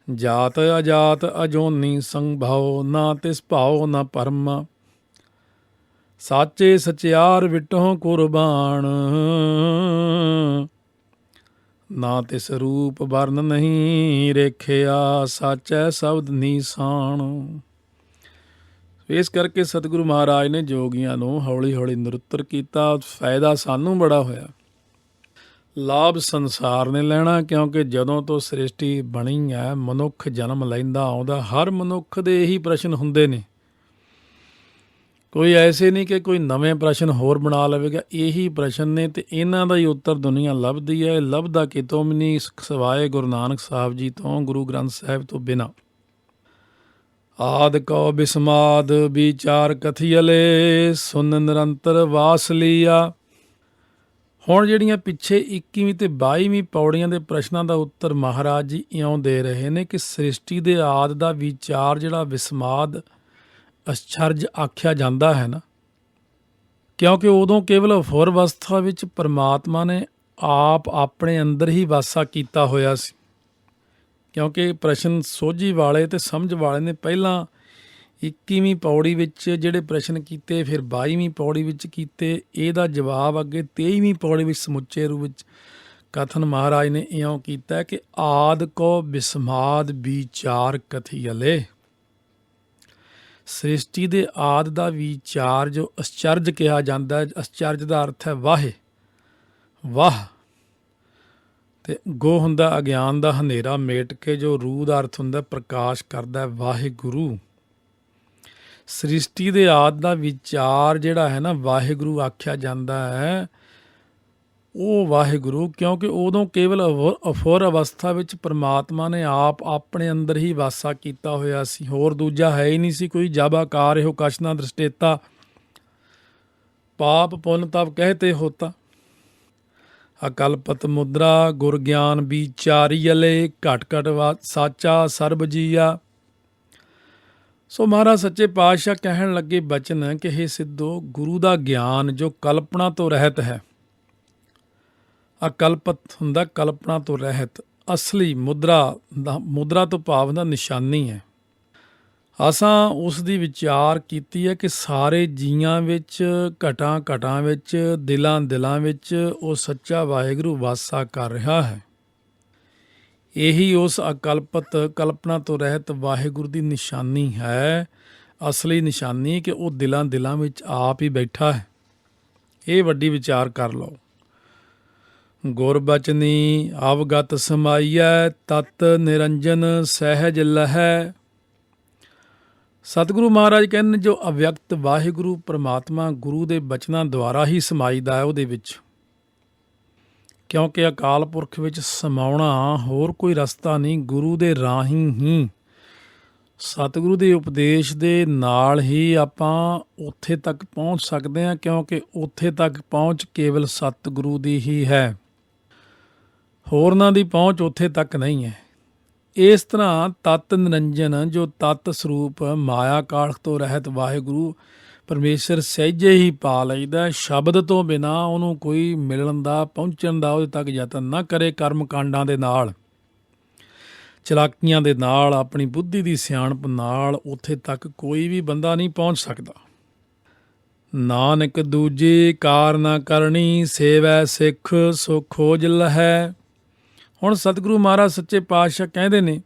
ਜਾਤ ਅਜਾਤ ਅਜੋਨੀ ਸੰਭਾਉ ਨਾ ਤਿਸ ਭਾਉ ਨਾ ਪਰਮਾ, ਸਾਚੇ ਸਚਿਆਰ ਵਿਟਹੁ ਕੁਰਬਾਨ ਨਾ ਤਿਸ ਰੂਪ ਵਰਨ ਨਹੀਂ ਰੇਖਿਆ, ਸਾਚੈ ਸ਼ਬਦ ਨੀਸਾਨ। ਇਸ ਕਰਕੇ ਸਤਿਗੁਰੂ ਮਹਾਰਾਜ ਨੇ ਜੋਗੀਆਂ ਨੂੰ ਹੌਲੀ ਹੌਲੀ ਨਿਰੁੱਤਰ ਕੀਤਾ। ਫਾਇਦਾ ਸਾਨੂੰ ਬੜਾ ਹੋਇਆ, ਲਾਭ ਸੰਸਾਰ ਨੇ ਲੈਣਾ, ਕਿਉਂਕਿ ਜਦੋਂ ਤੋਂ ਸ੍ਰਿਸ਼ਟੀ ਬਣੀ ਹੈ ਮਨੁੱਖ ਜਨਮ ਲੈਂਦਾ ਆਉਂਦਾ, ਹਰ ਮਨੁੱਖ ਦੇ ਇਹੀ ਪ੍ਰਸ਼ਨ ਹੁੰਦੇ ਨੇ। ਕੋਈ ਐਸੇ ਨਹੀਂ ਕਿ ਕੋਈ ਨਵੇਂ ਪ੍ਰਸ਼ਨ ਹੋਰ ਬਣਾ ਲਵੇਗਾ, ਇਹੀ ਪ੍ਰਸ਼ਨ ਨੇ ਅਤੇ ਇਹਨਾਂ ਦਾ ਹੀ ਉੱਤਰ ਦੁਨੀਆ ਲੱਭਦੀ ਹੈ। ਲੱਭਦਾ ਕਿਤੋਂ ਵੀ ਨਹੀਂ ਸਿਵਾਏ ਗੁਰੂ ਨਾਨਕ ਸਾਹਿਬ ਜੀ ਤੋਂ, ਗੁਰੂ ਗ੍ਰੰਥ ਸਾਹਿਬ ਤੋਂ ਬਿਨਾਂ। ਆਦਿ ਕਉ ਬਿਸਮਾਦ ਵਿਚਾਰ ਕਥੀਅਲੇ, ਸੁਨ ਨਿਰੰਤਰ ਵਾਸ ਲੀਆ। ਹੁਣ ਜਿਹੜੀਆਂ ਪਿੱਛੇ 21ਵੀਂ ਅਤੇ 22ਵੀਂ ਪੌੜੀਆਂ ਦੇ ਪ੍ਰਸ਼ਨਾਂ ਦਾ ਉੱਤਰ ਮਹਾਰਾਜ ਜੀ ਇਉਂ ਦੇ ਰਹੇ ਨੇ ਕਿ ਸ੍ਰਿਸ਼ਟੀ ਦੇ ਆਦਿ ਦਾ ਵਿਚਾਰ ਜਿਹੜਾ ਵਿਸਮਾਦ ਅਸਚਰਜ ਆਖਿਆ ਜਾਂਦਾ ਹੈ ਨਾ, ਕਿਉਂਕਿ ਉਦੋਂ ਕੇਵਲ ਅਫੁਰ ਅਵਸਥਾ ਵਿੱਚ ਪਰਮਾਤਮਾ ਨੇ ਆਪ ਆਪਣੇ ਅੰਦਰ ਹੀ ਵਾਸਾ ਕੀਤਾ ਹੋਇਆ ਸੀ। ਕਿਉਂਕਿ ਪ੍ਰਸ਼ਨ ਸੋਝੀ ਵਾਲੇ ਅਤੇ ਸਮਝ ਵਾਲੇ ਨੇ ਪਹਿਲਾਂ 21ਵੀਂ ਪੌੜੀ ਵਿੱਚ ਜਿਹੜੇ ਪ੍ਰਸ਼ਨ ਕੀਤੇ, ਫਿਰ 22ਵੀਂ ਪੌੜੀ ਵਿੱਚ ਕੀਤੇ, ਇਹਦਾ ਜਵਾਬ ਅੱਗੇ 23ਵੀਂ ਪੌੜੀ ਵਿੱਚ ਸਮੁੱਚੇ ਰੂਪ ਵਿੱਚ ਕਥਨ ਮਹਾਰਾਜ ਨੇ ਇਉਂ ਕੀਤਾ ਕਿ ਆਦਿ ਕੋ ਬਿਸਮਾਦ ਵਿਚਾਰ ਕਥੀਅਲੇ। ਸ੍ਰਿਸ਼ਟੀ ਦੇ ਆਦਿ ਦਾ ਵਿਚਾਰ ਜੋ ਅਸਚਰਜ ਕਿਹਾ ਜਾਂਦਾ ਹੈ, ਅਸਚਰਜ ਦਾ ਅਰਥ ਹੈ ਵਾਹੇ, ਵਾਹ, ਅਤੇ ਗੋ ਹੁੰਦਾ ਅਗਿਆਨ ਦਾ ਹਨੇਰਾ ਮੇਟ ਕੇ, ਜੋ ਰੂਹ ਦਾ ਅਰਥ ਹੁੰਦਾ ਪ੍ਰਕਾਸ਼ ਕਰਦਾ ਵਾਹਿਗੁਰੂ। ਸ੍ਰਿਸ਼ਟੀ ਦੇ ਆਦਿ ਦਾ ਵਿਚਾਰ ਜਿਹੜਾ ਹੈ ਨਾ ਵਾਹਿਗੁਰੂ ਆਖਿਆ ਜਾਂਦਾ ਹੈ, ਉਹ ਵਾਹਿਗੁਰੂ, ਕਿਉਂਕਿ ਉਦੋਂ ਕੇਵਲ ਅਫੁਰ ਅਵਸਥਾ ਵਿੱਚ ਪਰਮਾਤਮਾ ਨੇ ਆਪ ਆਪਣੇ ਅੰਦਰ ਹੀ ਵਾਸਾ ਕੀਤਾ ਹੋਇਆ ਸੀ, ਹੋਰ ਦੂਜਾ ਹੈ ਹੀ ਨਹੀਂ ਸੀ ਕੋਈ। ਜਬ ਆਕਾਰ ਇਹੋ ਕਛ ਨਾ ਦ੍ਰਿਸ਼ਟੇਤਾ, ਪਾਪ ਪੁੰਨ ਤਬ ਕਹਿਤੇ ਹੋਤਾ, ਅਕਲਪਤ ਮੁਦਰਾ ਗੁਰ ਗਿਆਨ ਵਿਚਾਰੀਅਲੇ, ਘਟ ਘਟ ਸਾਚਾ ਸਰਬ ਜੀਆ। ਸੋ ਮਹਾਰਾਜ ਸੱਚੇ ਪਾਤਸ਼ਾਹ ਕਹਿਣ ਲੱਗੇ ਬਚਨ ਕਿ ਹੇ ਸਿੱਧੋ, ਗੁਰੂ ਦਾ ਗਿਆਨ ਜੋ ਕਲਪਨਾ ਤੋਂ ਰਹਿਤ ਹੈ, ਅਕਲਪਤ ਹੁੰਦਾ ਕਲਪਨਾ ਤੋਂ ਰਹਿਤ, ਅਸਲੀ ਮੁਦਰਾ ਦਾ, ਮੁਦਰਾ ਤੋਂ ਭਾਵ ਹੁੰਦਾ ਨਿਸ਼ਾਨੀ ਹੈ। ਅਸਾਂ ਉਸ ਦੀ ਵਿਚਾਰ ਕੀਤੀ ਹੈ ਕਿ ਸਾਰੇ ਜੀਆਂ ਵਿੱਚ, ਘਟਾਂ ਘਟਾਂ ਵਿੱਚ, ਦਿਲਾਂ ਦਿਲਾਂ ਵਿੱਚ ਉਹ ਸੱਚਾ ਵਾਹਿਗੁਰੂ ਵਾਸਾ ਕਰ ਰਿਹਾ ਹੈ। ਇਹੀ ਉਸ ਅਕਲਪਤ, ਕਲਪਨਾ ਤੋਂ ਰਹਿਤ ਵਾਹਿਗੁਰੂ ਦੀ ਨਿਸ਼ਾਨੀ ਹੈ, ਅਸਲੀ ਨਿਸ਼ਾਨੀ, ਕਿ ਉਹ ਦਿਲਾਂ ਦਿਲਾਂ ਵਿੱਚ ਆਪ ਹੀ ਬੈਠਾ ਹੈ। ਇਹ ਵੱਡੀ ਵਿਚਾਰ ਕਰ ਲਓ। ਗੁਰਬਚਨੀ ਅਵਗਤ ਸਮਾਈਐ, ਤਤ ਨਿਰੰਜਨ ਸਹਿਜ ਲਹੈ। ਸਤਿਗੁਰੂ ਮਹਾਰਾਜ ਕਹਿੰਦੇ ਜੋ ਅਵਿਅਕਤ ਵਾਹਿਗੁਰੂ ਪਰਮਾਤਮਾ ਗੁਰੂ ਦੇ ਬਚਨਾਂ ਦੁਆਰਾ ਹੀ ਸਮਾਈਦਾ ਹੈ ਉਹਦੇ ਵਿੱਚ, ਕਿਉਂਕਿ ਅਕਾਲ ਪੁਰਖ ਵਿੱਚ ਸਮਾਉਣਾ ਹੋਰ ਕੋਈ ਰਸਤਾ ਨਹੀਂ। ਗੁਰੂ ਦੇ ਰਾਹੀਂ ਹੀ, ਸਤਿਗੁਰੂ ਦੇ ਉਪਦੇਸ਼ ਦੇ ਨਾਲ ਹੀ ਆਪਾਂ ਉੱਥੇ ਤੱਕ ਪਹੁੰਚ ਸਕਦੇ ਹਾਂ, ਕਿਉਂਕਿ ਉੱਥੇ ਤੱਕ ਪਹੁੰਚ ਕੇਵਲ ਸਤਿਗੁਰੂ ਦੀ ਹੀ ਹੈ, ਹੋਰਨਾਂ ਦੀ ਪਹੁੰਚ ਉੱਥੇ ਤੱਕ ਨਹੀਂ ਹੈ। ਇਸ ਤਰ੍ਹਾਂ ਤਤ ਨਿਰੰਜਨ, ਜੋ ਤਤ ਸਰੂਪ ਮਾਇਆ ਕਾਲਖ ਤੋਂ ਰਹਿਤ ਵਾਹਿਗੁਰੂ ਪਰਮੇਸ਼ਰ ਸਹਿਜੇ ਹੀ ਪਾ ਲਈਦਾ। ਸ਼ਬਦ ਤੋਂ ਬਿਨਾਂ ਉਹਨੂੰ ਕੋਈ ਮਿਲਣ ਦਾ, ਪਹੁੰਚਣ ਦਾ ਉਹਦੇ ਤੱਕ ਯਤਨ ਨਾ ਕਰੇ। ਕਰਮ ਕਾਂਡਾਂ ਦੇ ਨਾਲ, ਚਲਾਕੀਆਂ ਦੇ ਨਾਲ, ਆਪਣੀ ਬੁੱਧੀ ਦੀ ਸਿਆਣਪ ਨਾਲ ਉੱਥੇ ਤੱਕ ਕੋਈ ਵੀ ਬੰਦਾ ਨਹੀਂ ਪਹੁੰਚ ਸਕਦਾ। ਨਾਨਕ ਦੂਜੀ ਕਾਰ ਨਾ ਕਰਨੀ, ਸੇਵੈ ਸਿੱਖ ਸੋ ਖੋਜ ਲਹੈ। ਹੁਣ ਸਤਿਗੁਰੂ ਮਹਾਰਾਜ ਸੱਚੇ ਪਾਤਸ਼ਾਹ ਕਹਿੰਦੇ ਨੇ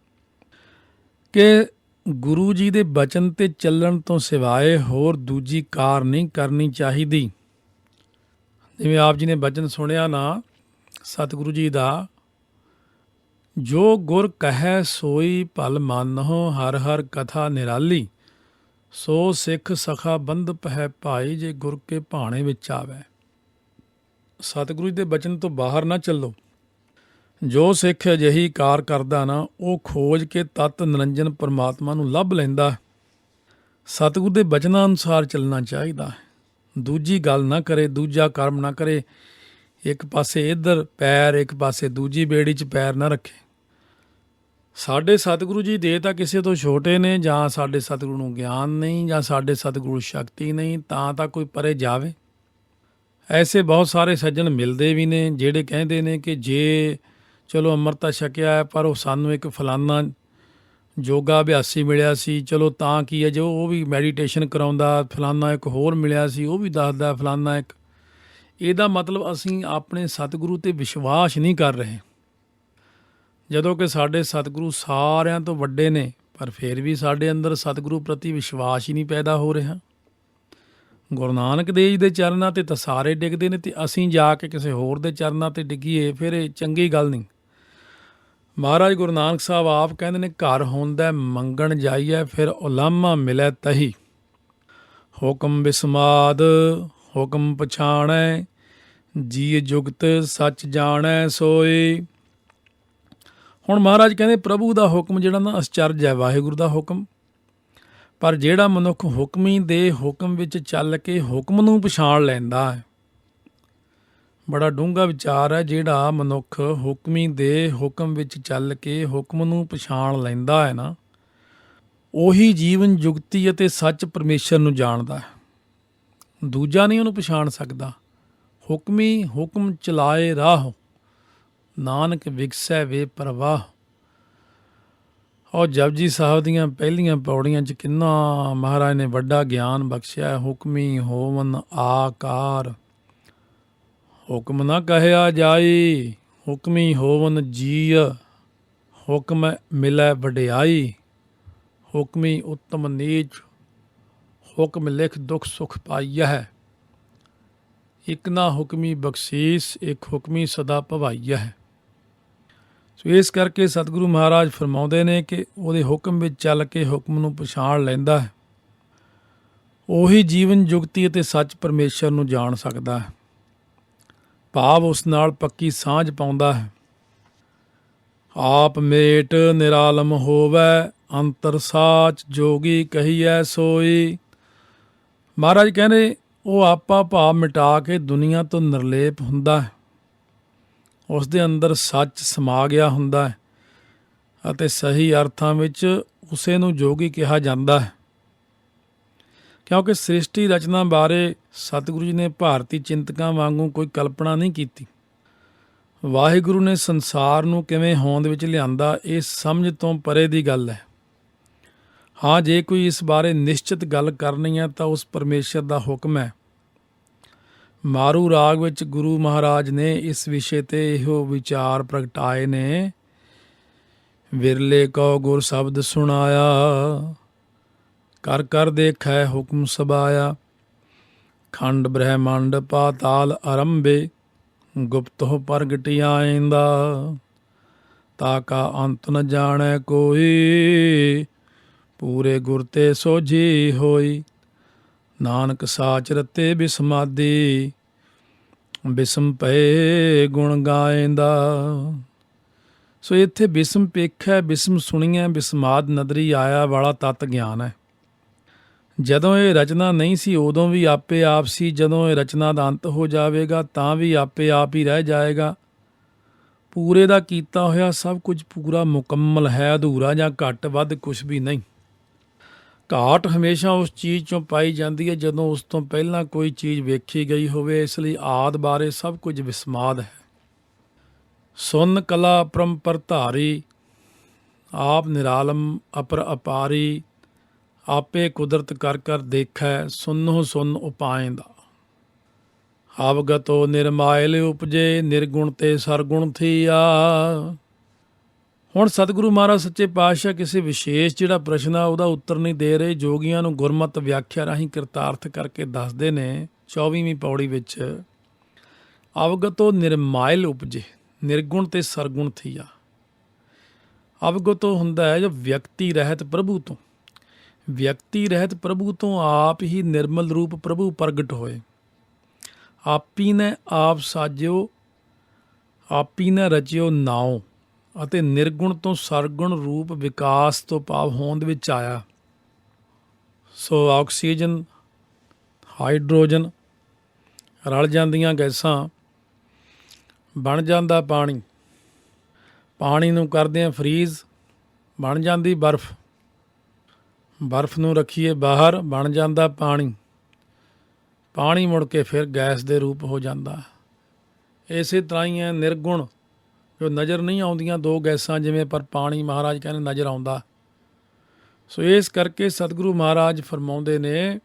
ਕਿ ਗੁਰੂ ਜੀ ਦੇ ਬਚਨ 'ਤੇ ਚੱਲਣ ਤੋਂ ਸਿਵਾਏ ਹੋਰ ਦੂਜੀ ਕਾਰ ਨਹੀਂ ਕਰਨੀ ਚਾਹੀਦੀ। ਜਿਵੇਂ ਆਪ ਜੀ ਨੇ ਬਚਨ ਸੁਣਿਆ ਨਾ ਸਤਿਗੁਰੂ ਜੀ ਦਾ, ਜੋ ਗੁਰ ਕਹੈ ਸੋਈ ਭਲ ਮਾਨਹੁ, ਹਰ ਹਰ ਕਥਾ ਨਿਰਾਲੀ, ਸੋ ਸਿੱਖ ਸਖਾ ਬੰਧ ਪਹਿ ਭਾਈ, ਜੇ ਗੁਰ ਕੇ ਭਾਣੇ ਵਿੱਚ ਆਵੈ। ਸਤਿਗੁਰੂ ਜੀ ਦੇ ਬਚਨ ਤੋਂ ਬਾਹਰ ਨਾ ਚੱਲੋ। ਜੋ ਸਿੱਖ ਅਜਿਹੀ ਕਾਰ ਕਰਦਾ ਨਾ, ਉਹ ਖੋਜ ਕੇ ਤਤ ਨਿਰੰਜਨ ਪਰਮਾਤਮਾ ਨੂੰ ਲੱਭ ਲੈਂਦਾ। ਸਤਿਗੁਰੂ ਦੇ ਬਚਨਾਂ ਅਨੁਸਾਰ ਚੱਲਣਾ ਚਾਹੀਦਾ ਹੈ। ਦੂਜੀ ਗੱਲ ਨਾ ਕਰੇ, ਦੂਜਾ ਕਰਮ ਨਾ ਕਰੇ। ਇੱਕ ਪਾਸੇ ਇੱਧਰ ਪੈਰ, ਇੱਕ ਪਾਸੇ ਦੂਜੀ ਬੇੜੀ 'ਚ ਪੈਰ ਨਾ ਰੱਖੇ। ਸਾਡੇ ਸਤਿਗੁਰੂ ਜੀ ਦੇ ਤਾਂ ਕਿਸੇ ਤੋਂ ਛੋਟੇ ਨੇ, ਜਾਂ ਸਾਡੇ ਸਤਿਗੁਰੂ ਨੂੰ ਗਿਆਨ ਨਹੀਂ, ਜਾਂ ਸਾਡੇ ਸਤਿਗੁਰੂ ਸ਼ਕਤੀ ਨਹੀਂ, ਤਾਂ ਕੋਈ ਪਰੇ ਜਾਵੇ। ਐਸੇ ਬਹੁਤ ਸਾਰੇ ਸੱਜਣ ਮਿਲਦੇ ਵੀ ਨੇ ਜਿਹੜੇ ਕਹਿੰਦੇ ਨੇ ਕਿ ਜੇ ਚਲੋ ਅੰਮ੍ਰਿਤ ਤਾਂ ਛਕਿਆ ਹੈ, ਪਰ ਉਹ ਸਾਨੂੰ ਇੱਕ ਫਲਾਨਾ ਯੋਗਾ ਅਭਿਆਸੀ ਮਿਲਿਆ ਸੀ, ਚਲੋ ਤਾਂ ਕੀ ਹੈ, ਜੋ ਉਹ ਵੀ ਮੈਡੀਟੇਸ਼ਨ ਕਰਾਉਂਦਾ, ਫਲਾਨਾ ਇੱਕ ਹੋਰ ਮਿਲਿਆ ਸੀ ਉਹ ਵੀ ਦੱਸਦਾ, ਫਲਾਨਾ ਇੱਕ। ਇਹਦਾ ਮਤਲਬ ਅਸੀਂ ਆਪਣੇ ਸਤਿਗੁਰੂ 'ਤੇ ਵਿਸ਼ਵਾਸ ਨਹੀਂ ਕਰ ਰਹੇ। ਜਦੋਂ ਕਿ ਸਾਡੇ ਸਤਿਗੁਰੂ ਸਾਰਿਆਂ ਤੋਂ ਵੱਡੇ ਨੇ, ਪਰ ਫਿਰ ਵੀ ਸਾਡੇ ਅੰਦਰ ਸਤਿਗੁਰੂ ਪ੍ਰਤੀ ਵਿਸ਼ਵਾਸ ਹੀ ਨਹੀਂ ਪੈਦਾ ਹੋ ਰਿਹਾ। ਗੁਰੂ ਨਾਨਕ ਦੇਵ ਜੀ ਦੇ ਚਰਨਾਂ 'ਤੇ ਤਾਂ ਸਾਰੇ ਡਿੱਗਦੇ ਨੇ, ਅਤੇ ਅਸੀਂ ਜਾ ਕੇ ਕਿਸੇ ਹੋਰ ਦੇ ਚਰਨਾਂ 'ਤੇ ਡਿੱਗੀਏ, ਫਿਰ ਇਹ ਚੰਗੀ ਗੱਲ ਨਹੀਂ। ਮਹਾਰਾਜ ਗੁਰੂ ਨਾਨਕ ਸਾਹਿਬ ਆਪ ਕਹਿੰਦੇ ਨੇ, ਘਰ ਹੁੰਦਾ ਮੰਗਣ ਜਾਈਐ, ਫਿਰ ਉਲਾਮਾ ਮਿਲੈ ਤਹੀ। ਹੁਕਮ ਬਿਸਮਾਦ ਹੁਕਮ ਪਛਾਣੈ, ਜੀ ਜੁਗਤ ਸੱਚ ਜਾਣੈ ਸੋਈ। ਹੁਣ ਮਹਾਰਾਜ ਕਹਿੰਦੇ ਪ੍ਰਭੂ ਦਾ ਹੁਕਮ ਜਿਹੜਾ ਨਾ ਅਸਚਰਜ ਹੈ, ਵਾਹਿਗੁਰੂ ਦਾ ਹੁਕਮ। ਪਰ ਜਿਹੜਾ ਮਨੁੱਖ ਹੁਕਮੀ ਦੇ ਹੁਕਮ ਵਿੱਚ ਚੱਲ ਕੇ ਹੁਕਮ ਨੂੰ ਪਛਾਣ ਲੈਂਦਾ ਹੈ, ਬੜਾ ਡੂੰਘਾ ਵਿਚਾਰ ਹੈ। ਜਿਹੜਾ ਮਨੁੱਖ ਹੁਕਮੀ ਦੇ ਹੁਕਮ ਵਿੱਚ ਚੱਲ ਕੇ ਹੁਕਮ ਨੂੰ ਪਛਾਣ ਲੈਂਦਾ ਹੈ ਨਾ, ਉਹੀ ਜੀਵਨ ਜੁਗਤੀ ਅਤੇ ਸੱਚ ਪਰਮੇਸ਼ਰ ਨੂੰ ਜਾਣਦਾ ਹੈ। ਦੂਜਾ ਨਹੀਂ ਉਹਨੂੰ ਪਛਾਣ ਸਕਦਾ। ਹੁਕਮੀ ਹੁਕਮ ਚਲਾਏ ਰਾਹ, ਨਾਨਕ ਵਿਗਸੈ ਵੇ ਪ੍ਰਵਾਹ। ਔਰ ਜਪਜੀ ਸਾਹਿਬ ਦੀਆਂ ਪਹਿਲੀਆਂ ਪੌੜੀਆਂ 'ਚ ਕਿੰਨਾ ਮਹਾਰਾਜ ਨੇ ਵੱਡਾ ਗਿਆਨ ਬਖਸ਼ਿਆ। ਹੁਕਮੀ ਹੋਵਨ ਆਕਾਰ, ਹੁਕਮ ਨਾ ਕਹਿਆ ਜਾਈ, ਹੁਕਮੀ ਹੋਵਨ ਜੀਅ, ਹੁਕਮ ਮਿਲੈ ਵਡਿਆਈ, ਹੁਕਮੀ ਉੱਤਮ ਨੀਚ, ਹੁਕਮ ਲਿਖ ਦੁੱਖ ਸੁਖ ਪਾਈਆ ਹੈ। ਇੱਕ ਨਾ ਹੁਕਮੀ ਬਖਸ਼ੀਸ, ਇੱਕ ਹੁਕਮੀ ਸਦਾ ਭਵਾਈਆ ਹੈ। ਸੋ ਇਸ ਕਰਕੇ ਸਤਿਗੁਰੂ ਮਹਾਰਾਜ ਫਰਮਾਉਂਦੇ ਨੇ ਕਿ ਉਹਦੇ ਹੁਕਮ ਵਿੱਚ ਚੱਲ ਕੇ ਹੁਕਮ ਨੂੰ ਪਛਾਣ ਲੈਂਦਾ ਹੈ, ਉਹੀ ਜੀਵਨ ਜੁਗਤੀ ਅਤੇ ਸੱਚ ਪਰਮੇਸ਼ਰ ਨੂੰ ਜਾਣ ਸਕਦਾ ਹੈ। ਭਾਵ ਉਸ ਨਾਲ ਪੱਕੀ ਸਾਂਝ ਪਾਉਂਦਾ ਹੈ। ਆਪ ਮੇਟ ਨਿਰਾਲਮ ਹੋਵੈ, ਅੰਤਰ ਸਾਚ ਜੋਗੀ ਕਹੀਐ ਸੋਈ। ਮਹਾਰਾਜ ਕਹਿੰਦੇ ਉਹ ਆਪਾ ਭਾਵ ਮਿਟਾ ਕੇ ਦੁਨੀਆ ਤੋਂ ਨਿਰਲੇਪ ਹੁੰਦਾ ਹੈ। ਉਸ ਦੇ ਅੰਦਰ ਸੱਚ ਸਮਾ ਗਿਆ ਹੁੰਦਾ ਹੈ ਅਤੇ ਸਹੀ ਅਰਥਾਂ ਵਿੱਚ ਉਸੇ ਨੂੰ ਜੋਗੀ ਕਿਹਾ ਜਾਂਦਾ ਹੈ। ਕਿਉਂਕਿ ਸ੍ਰਿਸ਼ਟੀ ਰਚਨਾ ਬਾਰੇ ਸਤਿਗੁਰੂ ਜੀ ਨੇ ਭਾਰਤੀ ਚਿੰਤਕਾਂ ਵਾਂਗੂ ਕੋਈ ਕਲਪਨਾ ਨਹੀਂ ਕੀਤੀ। ਵਾਹਿਗੁਰੂ ਨੇ ਸੰਸਾਰ ਨੂੰ ਕਿਵੇਂ ਹੋਂਦ ਵਿੱਚ ਲਿਆਂਦਾ, ਇਹ ਸਮਝ ਤੋਂ ਪਰੇ ਦੀ ਗੱਲ ਹੈ। ਹਾਂ, ਜੇ ਕੋਈ ਇਸ ਬਾਰੇ ਨਿਸ਼ਚਿਤ ਗੱਲ ਕਰਨੀ ਹੈ ਤਾਂ ਉਸ ਪਰਮੇਸ਼ਰ ਦਾ ਹੁਕਮ ਹੈ। ਮਾਰੂ ਰਾਗ ਵਿੱਚ ਗੁਰੂ ਮਹਾਰਾਜ ਨੇ ਇਸ ਵਿਸ਼ੇ ਤੇ ਇਹੋ ਵਿਚਾਰ ਪ੍ਰਗਟਾਏ ਨੇ। ਵਿਰਲੇ ਕੋ ਗੁਰ ਸ਼ਬਦ ਸੁਣਾਇਆ, ਕਰ ਕਰ ਦੇਖੈ ਹੁਕਮ ਸਬਾਇਆ। ਖੰਡ ਬ੍ਰਹਿਮੰਡ ਪਾਤਾਲ ਅਰੰਭੇ, ਗੁਪਤੋ ਪ੍ਰਗਟਿ ਆਇਂਦਾ। ਤਾਕਾ ਅੰਤ ਨ ਜਾਣੈ ਕੋਈ, ਪੂਰੇ ਗੁਰ ਤੇ ਸੋਝੀ ਹੋਈ। ਨਾਨਕ ਸਾਚ ਰਤੇ ਬਿਸਮਾਦੀ, ਬਿਸਮ ਪਏ ਗੁਣ ਗਾਇਂਦਾ। ਸੋ ਇੱਥੇ ਬਿਸਮ ਪੇਖੈ, ਬਿਸਮ ਸੁਣੀਐ, ਬਿਸਮਾਦ ਨਦਰੀ ਆਇਆ ਵਾਲਾ ਤੱਤ ਗਿਆਨ ਹੈ। ਜਦੋਂ ਇਹ ਰਚਨਾ ਨਹੀਂ ਸੀ ਉਦੋਂ ਵੀ ਆਪੇ ਆਪ ਸੀ, ਜਦੋਂ ਇਹ ਰਚਨਾ ਦਾ ਅੰਤ ਹੋ ਜਾਵੇਗਾ ਤਾਂ ਵੀ ਆਪੇ ਆਪ ਹੀ ਰਹਿ ਜਾਏਗਾ। ਪੂਰੇ ਦਾ ਕੀਤਾ ਹੋਇਆ ਸਭ ਕੁਝ ਪੂਰਾ ਮੁਕੰਮਲ ਹੈ, ਅਧੂਰਾ ਜਾਂ ਘੱਟ ਵੱਧ ਕੁਝ ਵੀ ਨਹੀਂ। ਘਾਟ ਹਮੇਸ਼ਾ ਉਸ ਚੀਜ਼ 'ਚੋਂ ਪਾਈ ਜਾਂਦੀ ਹੈ ਜਦੋਂ ਉਸ ਤੋਂ ਪਹਿਲਾਂ ਕੋਈ ਚੀਜ਼ ਵੇਖੀ ਗਈ ਹੋਵੇ। ਇਸ ਲਈ ਆਦਿ ਬਾਰੇ ਸਭ ਕੁਝ ਵਿਸਮਾਦ ਹੈ। ਸੁਨ ਕਲਾ ਪਰੰਪਰ ਧਾਰੀ, ਆਪ ਨਿਰਾਲਮ ਅਪਰ ਅਪਾਰੀ। ਆਪੇ ਕੁਦਰਤ ਕਰ ਕਰ ਦੇਖੈ, ਸੁਨਹੁ ਸੁਨ ਉਪਾਇਂਦਾ। ਅਵਗਤੋ ਨਿਰਮਾਇਲ ਉਪਜੇ, ਨਿਰਗੁਣ ਤੇ ਸਰਗੁਣ ਥੀਆ। ਹੁਣ ਸਤਿਗੁਰੂ ਮਹਾਰਾਜ ਸੱਚੇ ਪਾਤਸ਼ਾਹ ਕਿਸੇ ਵਿਸ਼ੇਸ਼ ਜਿਹੜਾ ਪ੍ਰਸ਼ਨ ਆ ਉਹਦਾ ਉੱਤਰ ਨਹੀਂ ਦੇ ਰਹੇ। ਜੋਗੀਆਂ ਨੂੰ ਗੁਰਮਤਿ ਵਿਆਖਿਆ ਰਾਹੀਂ ਕਿਰਤਾਰਥ ਕਰਕੇ ਦੱਸਦੇ ਨੇ 24ਵੀਂ ਪੌੜੀ ਵਿੱਚ, ਅਵਗਤੋ ਨਿਰਮਾਇਲ ਉਪਜੇ, ਨਿਰਗੁਣ ਤੇ ਸਰਗੁਣ ਥੀਆ। ਅਵਗਤੋ ਹੁੰਦਾ ਹੈ ਜੋ ਵਿਅਕਤੀ ਰਹਿਤ ਪ੍ਰਭੂ ਤੋਂ, ਵਿਅਕਤੀ ਰਹਿਤ ਪ੍ਰਭੂ ਤੋਂ ਆਪ ਹੀ ਨਿਰਮਲ ਰੂਪ ਪ੍ਰਭੂ ਪ੍ਰਗਟ ਹੋਏ। ਆਪੀ ਨੇ ਆਪ ਸਾਜਿਓ, ਆਪੀ ਨੇ ਰਚਿਓ ਨਾਉ। ਅਤੇ ਨਿਰਗੁਣ ਤੋਂ ਸਰਗੁਣ ਰੂਪ ਵਿਕਾਸ ਤੋਂ ਭਾਵ ਹੋਂਦ ਵਿੱਚ ਆਇਆ। ਸੋ ਆਕਸੀਜਨ, ਹਾਈਡਰੋਜਨ ਰਲ ਜਾਂਦੀਆਂ ਗੈਸਾਂ, ਬਣ ਜਾਂਦਾ ਪਾਣੀ। ਪਾਣੀ ਨੂੰ ਕਰਦੇ ਹਾਂ ਫਰੀਜ਼, ਬਣ ਜਾਂਦੀ ਬਰਫ਼। ਬਰਫ਼ ਨੂੰ ਰੱਖੀਏ ਬਾਹਰ, ਬਣ ਜਾਂਦਾ ਪਾਣੀ। ਪਾਣੀ ਮੁੜ ਕੇ ਫਿਰ ਗੈਸ ਦੇ ਰੂਪ ਹੋ ਜਾਂਦਾ। ਇਸੇ ਤਰ੍ਹਾਂ ਹੀ ਹੈ ਨਿਰਗੁਣ, ਜੋ ਨਜ਼ਰ ਨਹੀਂ ਆਉਂਦੀਆਂ ਦੋ ਗੈਸਾਂ ਜਿਵੇਂ, ਪਰ ਪਾਣੀ ਮਹਾਰਾਜ ਕਹਿੰਦੇ ਨਜ਼ਰ ਆਉਂਦਾ। ਸੋ ਇਸ ਕਰਕੇ ਸਤਿਗੁਰੂ ਮਹਾਰਾਜ ਫਰਮਾਉਂਦੇ ਨੇ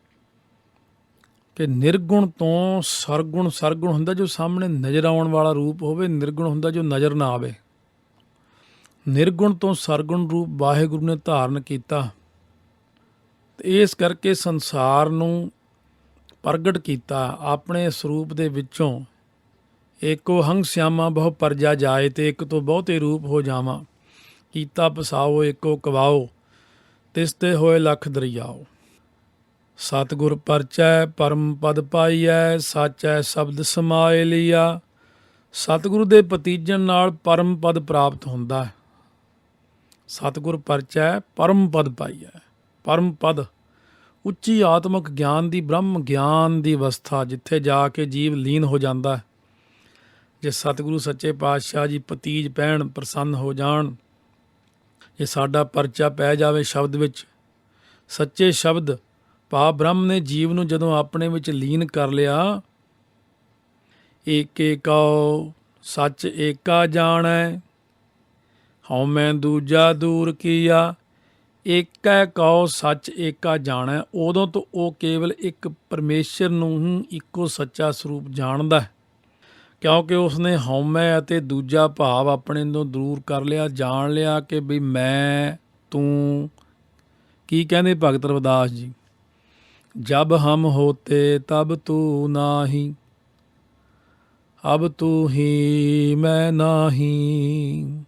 ਕਿ ਨਿਰਗੁਣ ਤੋਂ ਸਰਗੁਣ, ਸਰਗੁਣ ਹੁੰਦਾ ਜੋ ਸਾਹਮਣੇ ਨਜ਼ਰ ਆਉਣ ਵਾਲਾ ਰੂਪ ਹੋਵੇ, ਨਿਰਗੁਣ ਹੁੰਦਾ ਜੋ ਨਜ਼ਰ ਨਾ ਆਵੇ। ਨਿਰਗੁਣ ਤੋਂ ਸਰਗੁਣ ਰੂਪ ਵਾਹਿਗੁਰੂ ਨੇ ਧਾਰਨ ਕੀਤਾ ਤੇ ਇਸ ਕਰਕੇ ਸੰਸਾਰ ਨੂੰ ਪ੍ਰਗਟ ਕੀਤਾ ਆਪਣੇ ਸਰੂਪ ਦੇ ਵਿੱਚੋਂ। ਏਕੋ ਹੰਗ ਸਿਆਮਾ ਬਹੁ ਪਰਜਾ ਜਾਏ, ਤੇ ਇੱਕ ਤੋਂ ਬਹੁਤੇ ਰੂਪ ਹੋ ਜਾਵਾਂ। ਕੀਤਾ ਪਸਾਓ ਏਕੋ ਕਵਾਓ, ਤਿਸ ਤੇ ਹੋਏ ਲੱਖ ਦਰਿਆਓ। ਸਤਿਗੁਰ ਪਰਚੈ ਪਰਮ ਪਦ ਪਾਈਐ, ਸਾਚੈ ਸ਼ਬਦ ਸਮਾਏ ਲਿਆ। ਸਤਿਗੁਰੂ ਦੇ ਭਤੀਜਣ ਨਾਲ ਪਰਮ ਪਦ ਪ੍ਰਾਪਤ ਹੁੰਦਾ ਹੈ। ਸਤਿਗੁਰ ਪਰਚੈ ਪਰਮ ਪਦ ਪਾਈਐ, ਪਰਮ ਪਦ ਉੱਚੀ ਆਤਮਿਕ ਗਿਆਨ ਦੀ, ਬ੍ਰਹਮ ਗਿਆਨ ਦੀ ਅਵਸਥਾ ਜਿੱਥੇ ਜਾ ਕੇ ਜੀਵ ਲੀਨ ਹੋ ਜਾਂਦਾ। ਜੇ ਸਤਿਗੁਰੂ ਸੱਚੇ ਪਾਤਸ਼ਾਹ ਜੀ ਭਤੀਜ ਪੈਣ, ਪ੍ਰਸੰਨ ਹੋ ਜਾਣ, ਜੇ ਸਾਡਾ ਪਰਚਾ ਪੈ ਜਾਵੇ ਸ਼ਬਦ ਵਿੱਚ, ਸੱਚੇ ਸ਼ਬਦ ਭਾਵ ਬ੍ਰਹਮ ਨੇ ਜੀਵ ਨੂੰ ਜਦੋਂ ਆਪਣੇ ਵਿੱਚ ਲੀਨ ਕਰ ਲਿਆ। ਏਕੇ ਕਉ ਸੱਚ ਏਕਾ ਜਾਣੈ, ਹਉਮੈ ਦੂਜਾ ਦੂਰ ਕੀਆ। ਏਕੈ ਕਉ ਸੱਚ ਏਕਾ ਜਾਣੈ, ਉਦੋਂ ਤੋਂ ਉਹ ਕੇਵਲ ਇੱਕ ਪਰਮੇਸ਼ਰ ਨੂੰ ਹੀ ਇੱਕੋ ਸੱਚਾ ਸਰੂਪ ਜਾਣਦਾ ਹੈ, ਕਿਉਂਕਿ ਉਸਨੇ ਹਉਮੈ ਅਤੇ ਦੂਜਾ ਭਾਵ ਆਪਣੇ ਤੋਂ ਦੂਰ ਕਰ ਲਿਆ। ਜਾਣ ਲਿਆ ਕਿ ਵੀ ਮੈਂ, ਤੂੰ। ਕੀ ਕਹਿੰਦੇ ਭਗਤ ਰਵਿਦਾਸ ਜੀ, ਜਬ ਹਮ ਹੋਤੇ ਤਬ ਤੂ ਨਾਹੀ, ਅਬ ਤੂ ਹੀ ਮੈਂ ਨਾਹੀ।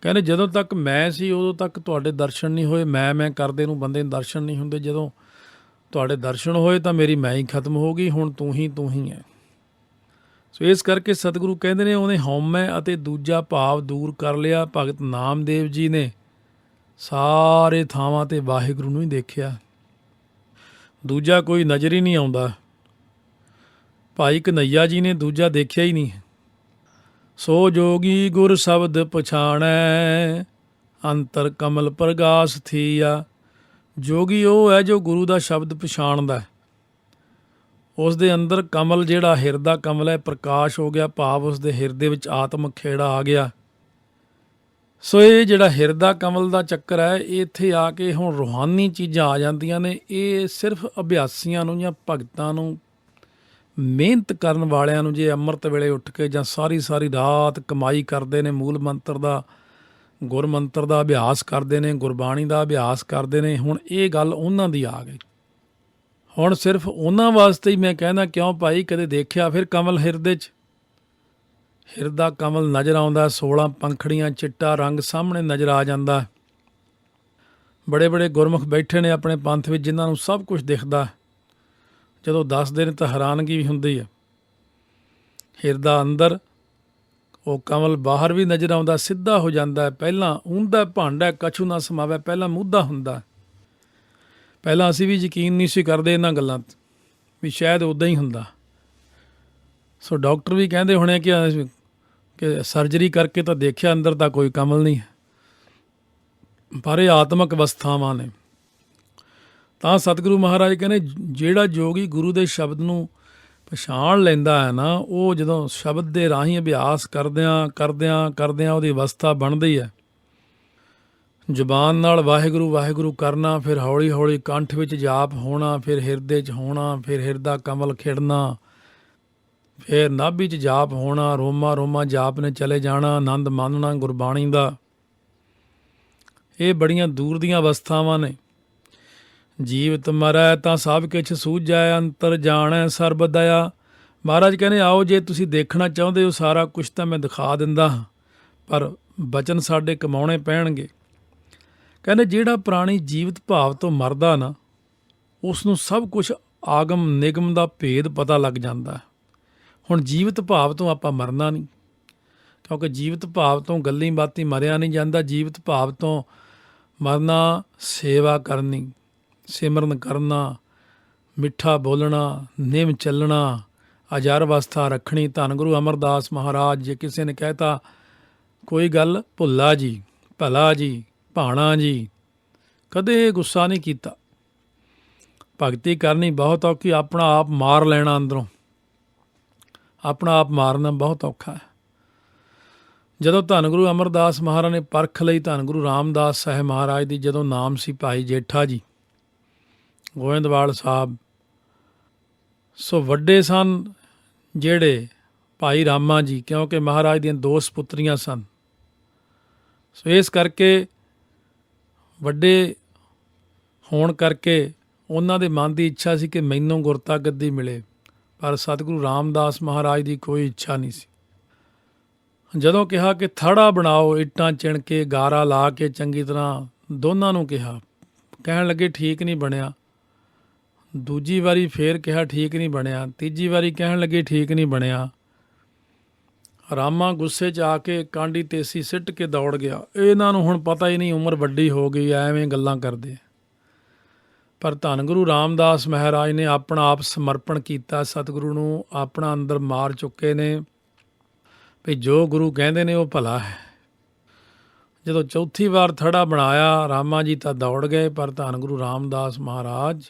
ਕਹਿੰਦੇ ਜਦੋਂ ਤੱਕ ਮੈਂ ਸੀ ਉਦੋਂ ਤੱਕ ਤੁਹਾਡੇ ਦਰਸ਼ਨ ਨਹੀਂ ਹੋਏ। ਮੈਂ ਕਰਦੇ ਨੂੰ ਬੰਦੇ ਨੂੰ ਦਰਸ਼ਨ ਨਹੀਂ ਹੁੰਦੇ। ਜਦੋਂ ਤੁਹਾਡੇ ਦਰਸ਼ਨ ਹੋਏ ਤਾਂ ਮੇਰੀ ਮੈਂ ਹੀ ਖਤਮ ਹੋ ਗਈ। ਹੁਣ ਤੂੰ ਹੀ ਹੈ। ਸੋ ਇਸ ਕਰਕੇ ਸਤਿਗੁਰੂ ਕਹਿੰਦੇ ਨੇ ਉਹਨੇ ਹਉਮੈ ਅਤੇ ਦੂਜਾ ਭਾਵ ਦੂਰ ਕਰ ਲਿਆ। ਭਗਤ ਨਾਮਦੇਵ ਜੀ ਨੇ ਸਾਰੇ ਥਾਵਾਂ 'ਤੇ ਵਾਹਿਗੁਰੂ ਨੂੰ ਹੀ ਦੇਖਿਆ, ਦੂਜਾ ਕੋਈ ਨਜ਼ਰ ਹੀ ਨਹੀਂ ਆਉਂਦਾ। ਭਾਈ ਕਨੱਈਆ ਜੀ ਨੇ ਦੂਜਾ ਦੇਖਿਆ ਹੀ ਨਹੀਂ। ਸੋ ਜੋਗੀ ਗੁਰ ਸ਼ਬਦ ਪਛਾਣੈ, ਅੰਤਰ ਕਮਲ ਪ੍ਰਗਾਸ ਥੀਆ। ਜੋਗੀ ਉਹ ਹੈ ਜੋ ਗੁਰੂ ਦਾ ਸ਼ਬਦ ਪਛਾਣਦਾ। ਉਸ ਦੇ ਅੰਦਰ ਕਮਲ, ਜਿਹੜਾ ਹਿਰਦਾ ਕਮਲ ਹੈ, ਪ੍ਰਕਾਸ਼ ਹੋ ਗਿਆ, ਭਾਵ ਉਸ ਦੇ ਹਿਰਦੇ ਵਿੱਚ ਆਤਮਿਕ ਖੇੜਾ ਆ ਗਿਆ। ਸੋ ਇਹ ਜਿਹੜਾ ਹਿਰਦਾ ਕਮਲ ਦਾ ਚੱਕਰ ਹੈ, ਇਹ ਇੱਥੇ ਆ ਕੇ ਹੁਣ ਰੂਹਾਨੀ ਚੀਜ਼ਾਂ ਆ ਜਾਂਦੀਆਂ ਨੇ। ਇਹ ਸਿਰਫ ਅਭਿਆਸੀਆਂ ਨੂੰ ਜਾਂ ਭਗਤਾਂ ਨੂੰ, ਮਿਹਨਤ ਕਰਨ ਵਾਲਿਆਂ ਨੂੰ, ਜੇ ਅੰਮ੍ਰਿਤ ਵੇਲੇ ਉੱਠ ਕੇ ਜਾਂ ਸਾਰੀ ਸਾਰੀ ਰਾਤ ਕਮਾਈ ਕਰਦੇ ਨੇ, ਮੂਲ ਮੰਤਰ ਦਾ, ਗੁਰਮੰਤਰ ਦਾ ਅਭਿਆਸ ਕਰਦੇ ਨੇ, ਗੁਰਬਾਣੀ ਦਾ ਅਭਿਆਸ ਕਰਦੇ ਨੇ, ਹੁਣ ਇਹ ਗੱਲ ਉਹਨਾਂ ਦੀ ਆ ਗਈ। ਹੁਣ ਸਿਰਫ ਉਹਨਾਂ ਵਾਸਤੇ ਹੀ ਮੈਂ ਕਹਿੰਦਾ, ਕਿਉਂ ਭਾਈ, ਕਦੇ ਦੇਖਿਆ ਫਿਰ ਕਮਲ ਹਿਰਦੇ 'ਚ? ਹਿਰਦਾ ਕਮਲ ਨਜ਼ਰ ਆਉਂਦਾ, 16 ਪੰਖੜੀਆਂ, ਚਿੱਟਾ ਰੰਗ ਸਾਹਮਣੇ ਨਜ਼ਰ ਆ ਜਾਂਦਾ। ਬੜੇ ਬੜੇ ਗੁਰਮੁਖ ਬੈਠੇ ਨੇ ਆਪਣੇ ਪੰਥ ਵਿੱਚ, ਜਿਨ੍ਹਾਂ ਨੂੰ ਸਭ ਕੁਝ ਦਿਖਦਾ। ਜਦੋਂ ਦੱਸਦੇ ਨੇ ਤਾਂ ਹੈਰਾਨਗੀ ਵੀ ਹੁੰਦੀ ਹੈ। ਹਿਰਦਾ ਅੰਦਰ, ਉਹ ਕਮਲ ਬਾਹਰ ਵੀ ਨਜ਼ਰ ਆਉਂਦਾ, ਸਿੱਧਾ ਹੋ ਜਾਂਦਾ। ਪਹਿਲਾਂ ਊਂਦਾ ਭਾਂਡਾ ਕਛੂ ਨਾ ਸਮਾਵੇ, ਪਹਿਲਾਂ ਮੁੱਧਾ ਹੁੰਦਾ। ਪਹਿਲਾਂ ਅਸੀਂ ਵੀ ਯਕੀਨ ਨਹੀਂ ਸੀ ਕਰਦੇ ਇਹਨਾਂ ਗੱਲਾਂ 'ਤੇ, ਵੀ ਸ਼ਾਇਦ ਉੱਦਾਂ ਹੀ ਹੁੰਦਾ। ਸੋ ਡਾਕਟਰ ਵੀ ਕਹਿੰਦੇ ਹੋਣੇ ਕਿ ਸਰਜਰੀ ਕਰਕੇ ਤਾਂ ਦੇਖਿਆ, ਅੰਦਰ ਤਾਂ ਕੋਈ ਕਮਲ ਨਹੀਂ ਹੈ। ਪਰ ਇਹ ਆਤਮਿਕ ਅਵਸਥਾਵਾਂ ਨੇ। ਤਾਂ ਸਤਿਗੁਰੂ ਮਹਾਰਾਜ ਕਹਿੰਦੇ, ਜਿਹੜਾ ਯੋਗੀ ਗੁਰੂ ਦੇ ਸ਼ਬਦ ਨੂੰ ਪਛਾਣ ਲੈਂਦਾ ਹੈ ਨਾ, ਉਹ ਜਦੋਂ ਸ਼ਬਦ ਦੇ ਰਾਹੀਂ ਅਭਿਆਸ ਕਰਦਿਆਂ ਕਰਦਿਆਂ ਕਰਦਿਆਂ ਉਹਦੀ ਅਵਸਥਾ ਬਣਦੀ ਹੈ। ਜ਼ੁਬਾਨ ਨਾਲ ਵਾਹਿਗੁਰੂ ਵਾਹਿਗੁਰੂ ਕਰਨਾ, ਫਿਰ ਹੌਲੀ ਹੌਲੀ ਕੰਠ ਵਿੱਚ ਜਾਪ ਹੋਣਾ, ਫਿਰ ਹਿਰਦੇ 'ਚ ਹੋਣਾ, ਫਿਰ ਹਿਰਦਾ ਕਮਲ ਖਿੜਨਾ, ਫਿਰ ਨਾਭੀ 'ਚ ਜਾਪ ਹੋਣਾ, ਰੋਮਾ ਰੋਮਾ ਜਾਪ ਨੇ ਚਲੇ ਜਾਣਾ, ਆਨੰਦ ਮਾਣਨਾ ਗੁਰਬਾਣੀ ਦਾ। ਇਹ ਬੜੀਆਂ ਦੂਰ ਦੀਆਂ ਅਵਸਥਾਵਾਂ ਨੇ। ਜੀਵਤ ਮਰੈ ਤਾਂ ਸਭ ਕੁਛ ਸੂਝੈ, ਅੰਤਰ ਜਾਣੈ ਸਰਬ ਦਇਆ। ਮਹਾਰਾਜ ਕਹਿੰਦੇ, ਆਓ ਜੇ ਤੁਸੀਂ ਦੇਖਣਾ ਚਾਹੁੰਦੇ ਹੋ ਸਾਰਾ ਕੁਛ ਤਾਂ ਮੈਂ ਦਿਖਾ ਦਿੰਦਾ ਹਾਂ, ਪਰ ਬਚਨ ਸਾਡੇ ਕਮਾਉਣੇ ਪੈਣਗੇ। ਕਹਿੰਦੇ, ਜਿਹੜਾ ਪ੍ਰਾਣੀ ਜੀਵਤ ਭਾਵ ਤੋਂ ਮਰਦਾ ਨਾ, ਉਸ ਨੂੰ ਸਭ ਕੁਛ ਆਗਮ ਨਿਗਮ ਦਾ ਭੇਦ ਪਤਾ ਲੱਗ ਜਾਂਦਾ। ਹੁਣ ਜੀਵਤ ਭਾਵ ਤੋਂ ਆਪਾਂ ਮਰਨਾ ਨਹੀਂ, ਕਿਉਂਕਿ ਜੀਵਤ ਭਾਵ ਤੋਂ ਗੱਲੀ ਬਾਤੀ ਮਰਿਆ ਨਹੀਂ ਜਾਂਦਾ। ਜੀਵਤ ਭਾਵ ਤੋਂ ਮਰਨਾ ਸੇਵਾ ਕਰਨੀ, ਸਿਮਰਨ ਕਰਨਾ, ਮਿੱਠਾ ਬੋਲਣਾ, ਨਿਮ ਚੱਲਣਾ, ਅਜਰ ਅਵਸਥਾ ਰੱਖਣੀ। ਧੰਨ ਗੁਰੂ ਅਮਰਦਾਸ ਮਹਾਰਾਜ, ਜੇ ਕਿਸੇ ਨੇ ਕਹਿਤਾ ਕੋਈ ਗੱਲ, ਭੁੱਲਾ ਜੀ, ਭਲਾ ਜੀ, ਭਾਣਾ ਜੀ, ਕਦੇ ਗੁੱਸਾ ਨਹੀਂ ਕੀਤਾ। ਭਗਤੀ ਕਰਨੀ ਬਹੁਤ ਔਖੀ, ਆਪਣਾ ਆਪ ਮਾਰ ਲੈਣਾ ਅੰਦਰੋਂ, ਆਪਣਾ ਆਪ ਮਾਰਨਾ ਬਹੁਤ ਔਖਾ ਹੈ। ਜਦੋਂ ਧੰਨ ਗੁਰੂ ਅਮਰਦਾਸ ਮਹਾਰਾਜ ਨੇ ਪਰਖ ਲਈ ਧੰਨ ਗੁਰੂ ਰਾਮਦਾਸ ਸਾਹਿਬ ਮਹਾਰਾਜ ਦੀ, ਜਦੋਂ ਨਾਮ ਸੀ ਭਾਈ ਜੇਠਾ ਜੀ, ਗੋਇੰਦਵਾਲ ਸਾਹਿਬ, ਸੋ ਵੱਡੇ ਸਨ ਜਿਹੜੇ ਭਾਈ ਰਾਮਾ ਜੀ, ਕਿਉਂਕਿ ਮਹਾਰਾਜ ਦੀਆਂ 2 ਸਪੁੱਤਰੀਆਂ ਸਨ। ਸੋ ਇਸ ਕਰਕੇ ਵੱਡੇ ਹੋਣ ਕਰਕੇ ਉਹਨਾਂ ਦੇ ਮਨ ਦੀ ਇੱਛਾ ਸੀ ਕਿ ਮੈਨੂੰ ਗੁਰਤਾ ਗੱਦੀ ਮਿਲੇ, ਪਰ ਸਤਿਗੁਰੂ ਰਾਮਦਾਸ ਮਹਾਰਾਜ ਦੀ ਕੋਈ ਇੱਛਾ ਨਹੀਂ ਸੀ। ਜਦੋਂ ਕਿਹਾ ਕਿ ਥੜਾ ਬਣਾਓ, ਇੱਟਾਂ ਚਿਣ ਕੇ, ਗਾਰਾ ਲਾ ਕੇ ਚੰਗੀ ਤਰ੍ਹਾਂ, ਦੋਨਾਂ ਨੂੰ ਕਿਹਾ, ਕਹਿਣ ਲੱਗੇ ਠੀਕ ਨਹੀਂ ਬਣਿਆ। ਦੂਜੀ ਵਾਰੀ ਫੇਰ ਕਿਹਾ ਠੀਕ ਨਹੀਂ ਬਣਿਆ। ਤੀਜੀ ਵਾਰੀ ਕਹਿਣ ਲੱਗੇ ਠੀਕ ਨਹੀਂ ਬਣਿਆ। ਰਾਮਾ ਗੁੱਸੇ 'ਚ ਆ ਕੇ ਕਾਂਡੀ ਤੇਸੀ ਸਿੱਟ ਕੇ ਦੌੜ ਗਿਆ। ਇਹਨਾਂ ਨੂੰ ਹੁਣ ਪਤਾ ਹੀ ਨਹੀਂ, ਉਮਰ ਵੱਡੀ ਹੋ ਗਈ, ਐਵੇਂ ਗੱਲਾਂ ਕਰਦੇ। ਪਰ ਧੰਨ ਗੁਰੂ ਰਾਮਦਾਸ ਮਹਾਰਾਜ ਨੇ ਆਪਣਾ ਆਪ ਸਮਰਪਣ ਕੀਤਾ ਸਤਿਗੁਰੂ ਨੂੰ, ਆਪਣਾ ਅੰਦਰ ਮਾਰ ਚੁੱਕੇ ਨੇ ਵੀ ਜੋ ਗੁਰੂ ਕਹਿੰਦੇ ਨੇ ਉਹ ਭਲਾ ਹੈ। ਜਦੋਂ ਚੌਥੀ ਵਾਰ ਥੜਾ ਬਣਾਇਆ, ਰਾਮਾ ਜੀ ਤਾਂ ਦੌੜ ਗਏ, ਪਰ ਧੰਨ ਗੁਰੂ ਰਾਮਦਾਸ ਮਹਾਰਾਜ